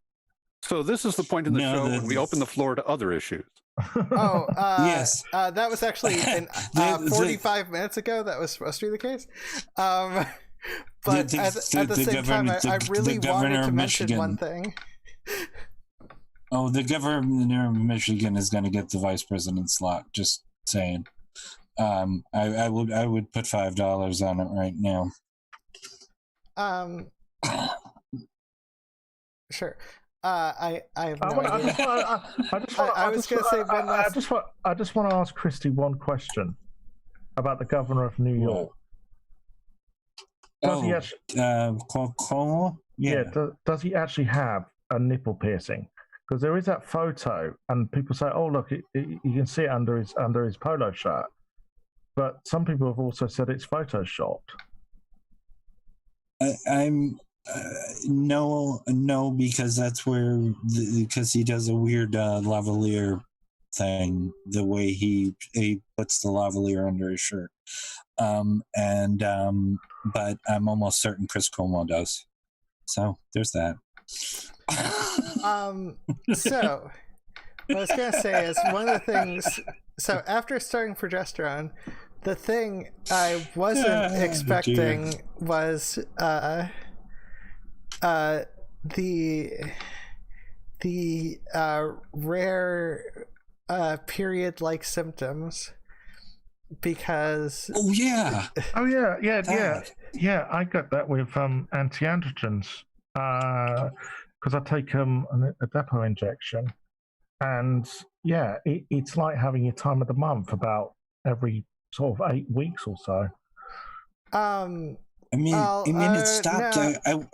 So this is the point in the show when we open the floor to other issues. Yes. That was actually 45 minutes ago. That was supposed to be the case. But at the same time, I really wanted to mention one thing. Oh, the governor of Michigan is going to get the vice president slot. Just saying. I would put $5 on it right now. Sure. I have no idea. I was going to say one last. I just want to ask Christy one question about the governor of New York. Does he does he actually have a nipple piercing? Because there is that photo, and people say, "Oh, look, you can see it under his polo shirt." But some people have also said it's photoshopped. I'm no, because that's because he does a weird lavalier thing, the way he puts the lavalier under his shirt. But I'm almost certain Chris Cuomo does. So there's that. So what I was gonna say is one of the things. So after starting progesterone, the thing I wasn't expecting was the rare period-like symptoms, because I got that with anti-androgens because I take a depot injection, and it's like having your time of the month about every sort of 8 weeks or so. It stopped. No.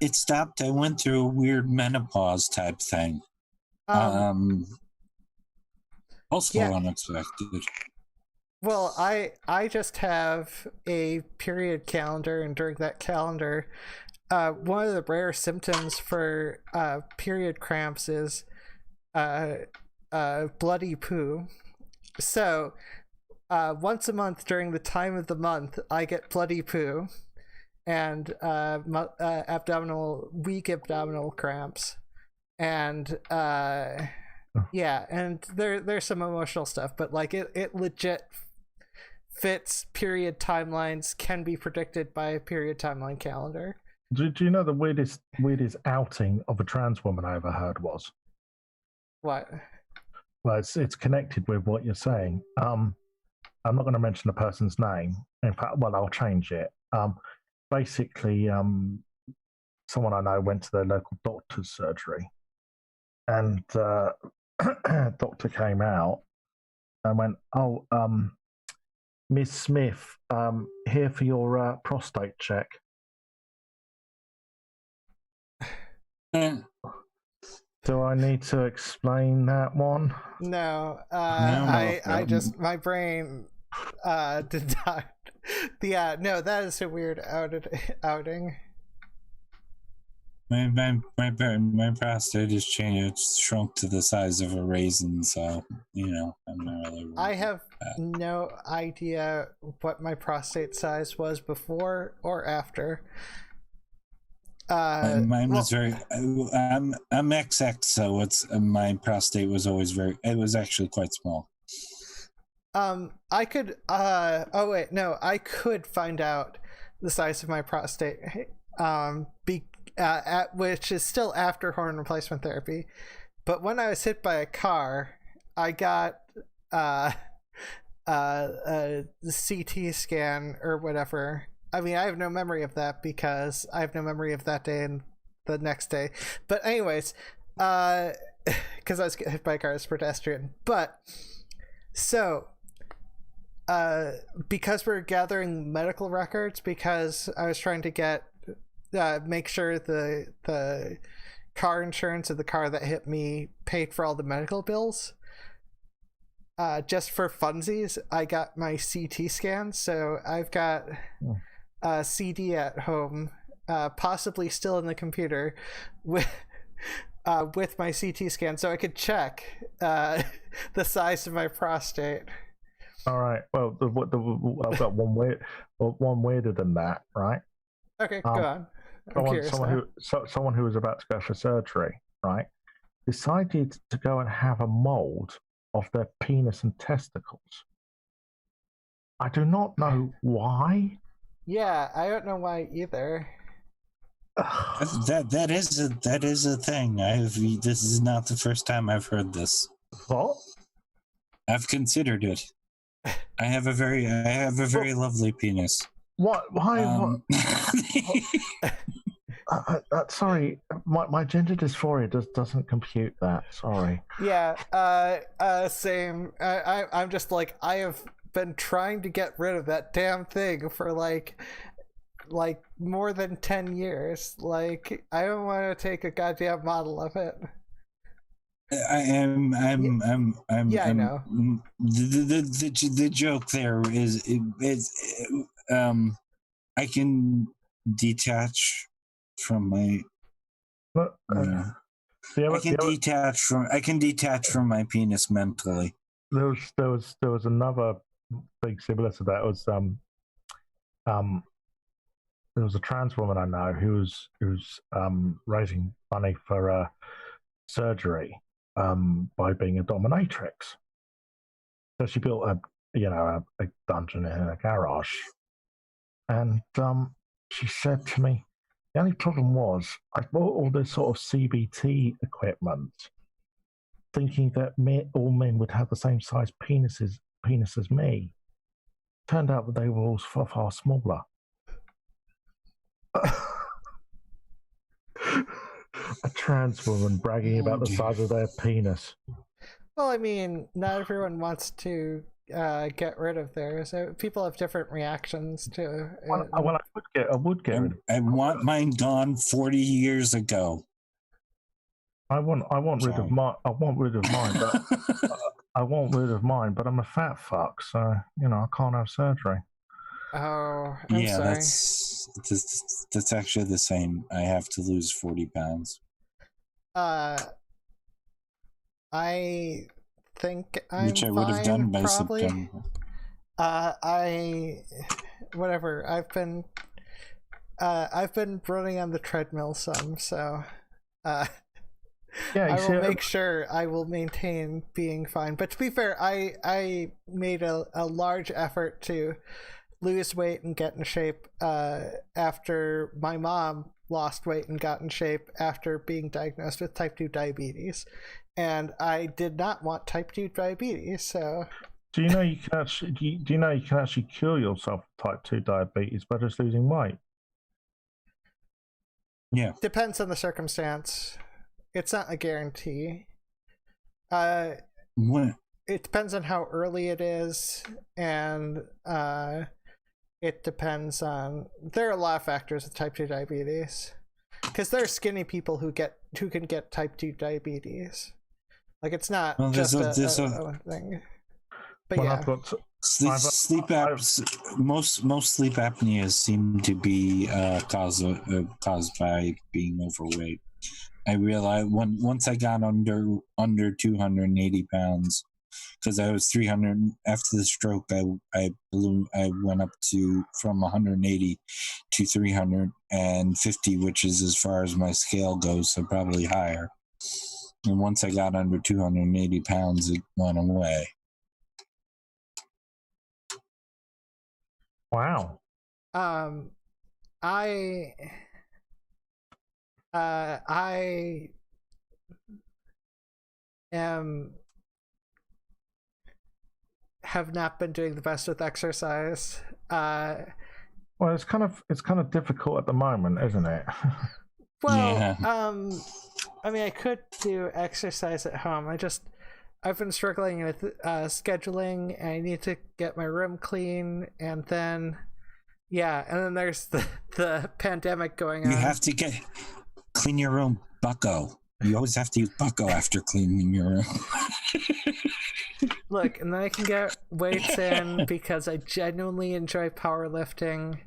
It stopped. I went through a weird menopause type thing. Also unexpected. Well, I just have a period calendar, and during that calendar, one of the rare symptoms for period cramps is bloody poo. So once a month during the time of the month, I get bloody poo and weak abdominal cramps, and and there's some emotional stuff, but like it legit fits period timelines, can be predicted by a period timeline calendar. Do you know the weirdest outing of a trans woman I ever heard was? What? Well, it's connected with what you're saying. I'm not going to mention the person's name. In fact, well, I'll change it. Basically, someone I know went to their local doctor's surgery, and doctor came out and went, "Oh, Miss Smith, here for your prostate check." Do I need to explain that one? No, I just, my brain did not. No, that is a weird outing. My prostate has changed. It's shrunk to the size of a raisin, so I'm not really. I have no idea what my prostate size was before or after. Mine was very. I'm XX, so my prostate was always it was actually quite small. I could. I could find out the size of my prostate. Which is still after hormone replacement therapy, but when I was hit by a car, I got a CT scan or whatever. I mean, I have no memory of that because I have no memory of that day and the next day. But anyways, because I was hit by a car as a pedestrian. But so, because we're gathering medical records, because I was trying to get make sure the car insurance of the car that hit me paid for all the medical bills. Just for funsies, I got my CT scan, so I've got a CD at home, possibly still in the computer, with my CT scan, so I could check the size of my prostate. All right. Well, I've got one weirder than that, right? Okay, go on. Someone who was about to go for surgery, right, decided to go and have a mold of their penis and testicles. I do not know why. Yeah, I don't know why either. That is a thing. This is not the first time I've heard this. What? I've considered it. I have a very lovely penis. What? Why? Sorry, my gender dysphoria doesn't compute that. Sorry. Yeah. Same. I'm just like, I have been trying to get rid of that damn thing for like more than 10 years. Like, I don't want to take a goddamn model of it. I know. The joke there is I can detach from my. I can detach from my penis mentally. There was another thing similar to that. It was there was a trans woman I know who was raising money for surgery by being a dominatrix. So she built a dungeon in her garage, and she said to me, the only problem was I bought all this sort of CBT equipment, thinking that all men would have the same size penis as me. Turned out that they were all far smaller. A trans woman bragging about the size of their penis. Well, I mean, not everyone wants to get rid of theirs. People have different reactions to it. Well, I would get rid of I want mine gone 40 years ago. I want rid of mine. I want rid of mine, but I want rid of mine. But I'm a fat fuck, so I can't have surgery. Oh, I'm sorry. That's actually the same. I have to lose 40 pounds. I think I'm which I would have done by probably. September. Whatever. I've been running on the treadmill some, so I will make sure I will maintain being fine. But to be fair, I made a large effort to lose weight and get in shape after my mom lost weight and got in shape after being diagnosed with type 2 diabetes. And I did not want type 2 diabetes, so... Do you know you can actually cure yourself with type 2 diabetes by just losing weight? Yeah. Depends on the circumstance. It's not a guarantee. What? It depends on how early it is, and it depends on... There are a lot of factors with type 2 diabetes. Because there are skinny people who can get type 2 diabetes. Like, it's not just a thing. But yeah. Sleep apps. Most sleep apneas seem to be caused by being overweight. I realized once I got under 280 pounds, because I was 300 after the stroke. I went up from 180 to 350, which is as far as my scale goes, so probably higher. And once I got under 280 pounds, it went away. Wow. I have not been doing the best with exercise. Well, it's kind of difficult at the moment, isn't it? Well, yeah. I mean, I could do exercise at home. I've been struggling with scheduling, and I need to get my room clean, and then there's the pandemic going on. You have to clean your room, bucko. You always have to use bucko after cleaning your room. Look, and then I can get weights in because I genuinely enjoy powerlifting,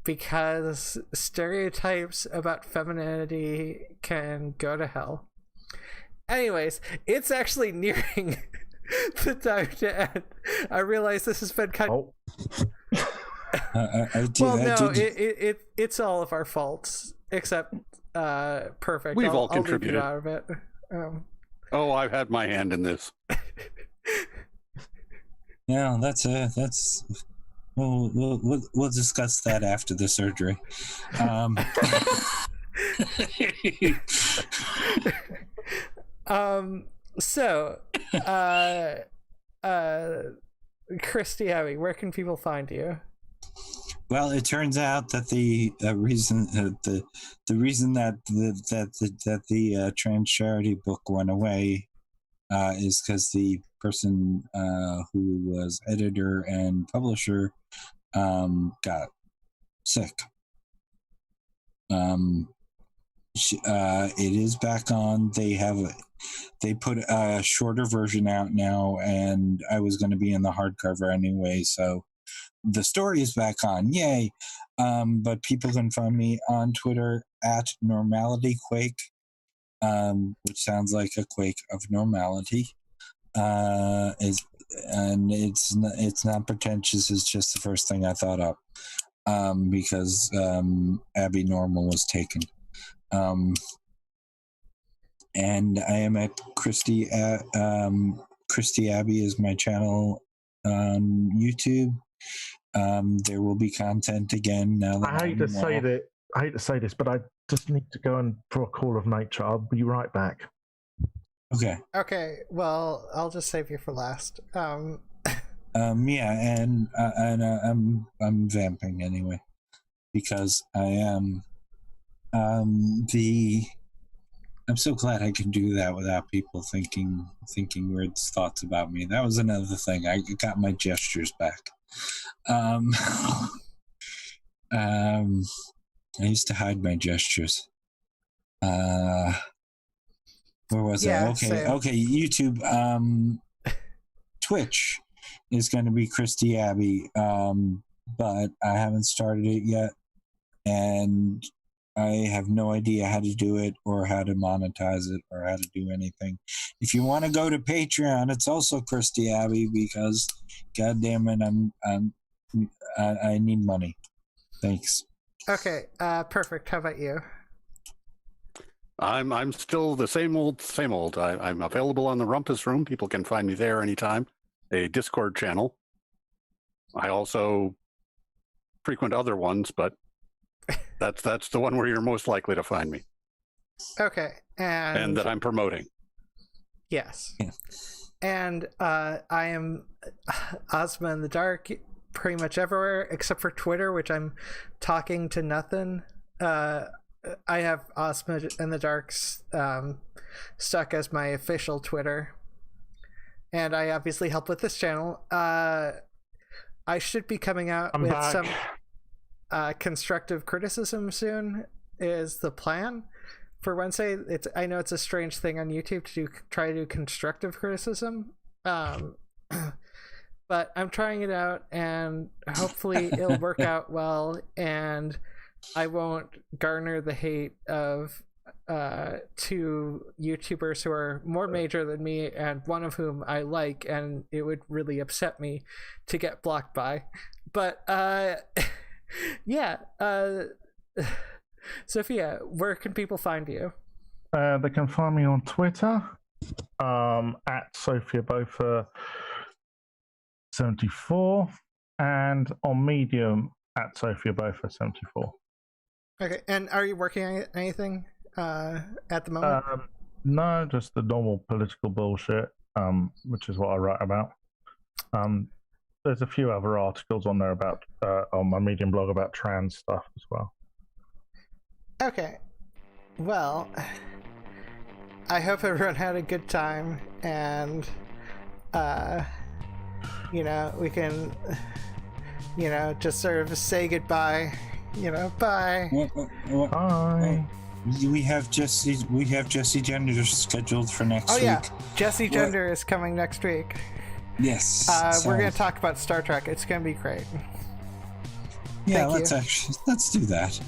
because stereotypes about femininity can go to hell. Anyways, it's actually nearing the time to end. I realize this has been kind of... it's all of our faults, except Perfict. We've all I'll contributed. leave you out of it. I've had my hand in this. Yeah, that's. We'll discuss that after the surgery. So, Christy, Abbey, where can people find you? Well, it turns out that the reason that the trans charity book went away is because the person who was editor and publisher got sick. It is back on. They put a shorter version out now, and I was going to be in the hardcover anyway, so the story is back on. Yay! But people can find me on Twitter at Normality Quake, which sounds like a quake of normality. It's not pretentious. It's just the first thing I thought up, because Abbey Normal was taken. And I am at Christy. Christy Abbey is my channel on YouTube. There will be content again now that I hate to say this, but I just need to go for a call of nature. I'll be right back. Okay. Okay. Well, I'll just save you for last. Yeah, and I'm vamping anyway, because I am I'm so glad I can do that without people thinking weird thoughts about me. That was another thing. I got my gestures back. I used to hide my gestures. Where was I? Yeah, Okay, same. okay. YouTube. Twitch is going to be Christy Abbey, but I haven't started it yet, and I have no idea how to do it or how to monetize it or how to do anything. If you want to go to Patreon, it's also Christy Abbey because, goddamn it, I need money. Thanks. Okay, perfect. How about you? I'm still the same old. I'm available on the Rumpus Room. People can find me there anytime. A Discord channel. I also frequent other ones, but that's the one where you're most likely to find me. Okay, And that I'm promoting. Yes. Yeah. And I am Ozma in the Dark pretty much everywhere except for Twitter, which I'm talking to nothing. I have Ozma in the Dark stuck as my official Twitter. And I obviously help with this channel. I should be coming out I'm with back. some constructive criticism soon is the plan for Wednesday. I know it's a strange thing on YouTube to try to do constructive criticism, but I'm trying it out, and hopefully it'll work out well, and I won't garner the hate of two YouTubers who are more major than me, and one of whom I like, and it would really upset me to get blocked by. But yeah, Sophia, where can people find you? They can find me on Twitter at Sophia Botha 74 and on Medium at Sophia Botha 74. Okay, and are you working on anything at the moment? No, just the normal political bullshit, which is what I write about. There's a few other articles on there about on my Medium blog about trans stuff as well. Okay, well, I hope everyone had a good time, and we can just sort of say goodbye. Bye. What? Bye. We have Jesse Gender scheduled for next week. Oh yeah, Jesse Gender is coming next week. Yes. We're gonna talk about Star Trek. It's gonna be great. Yeah, Thank you. let's do that.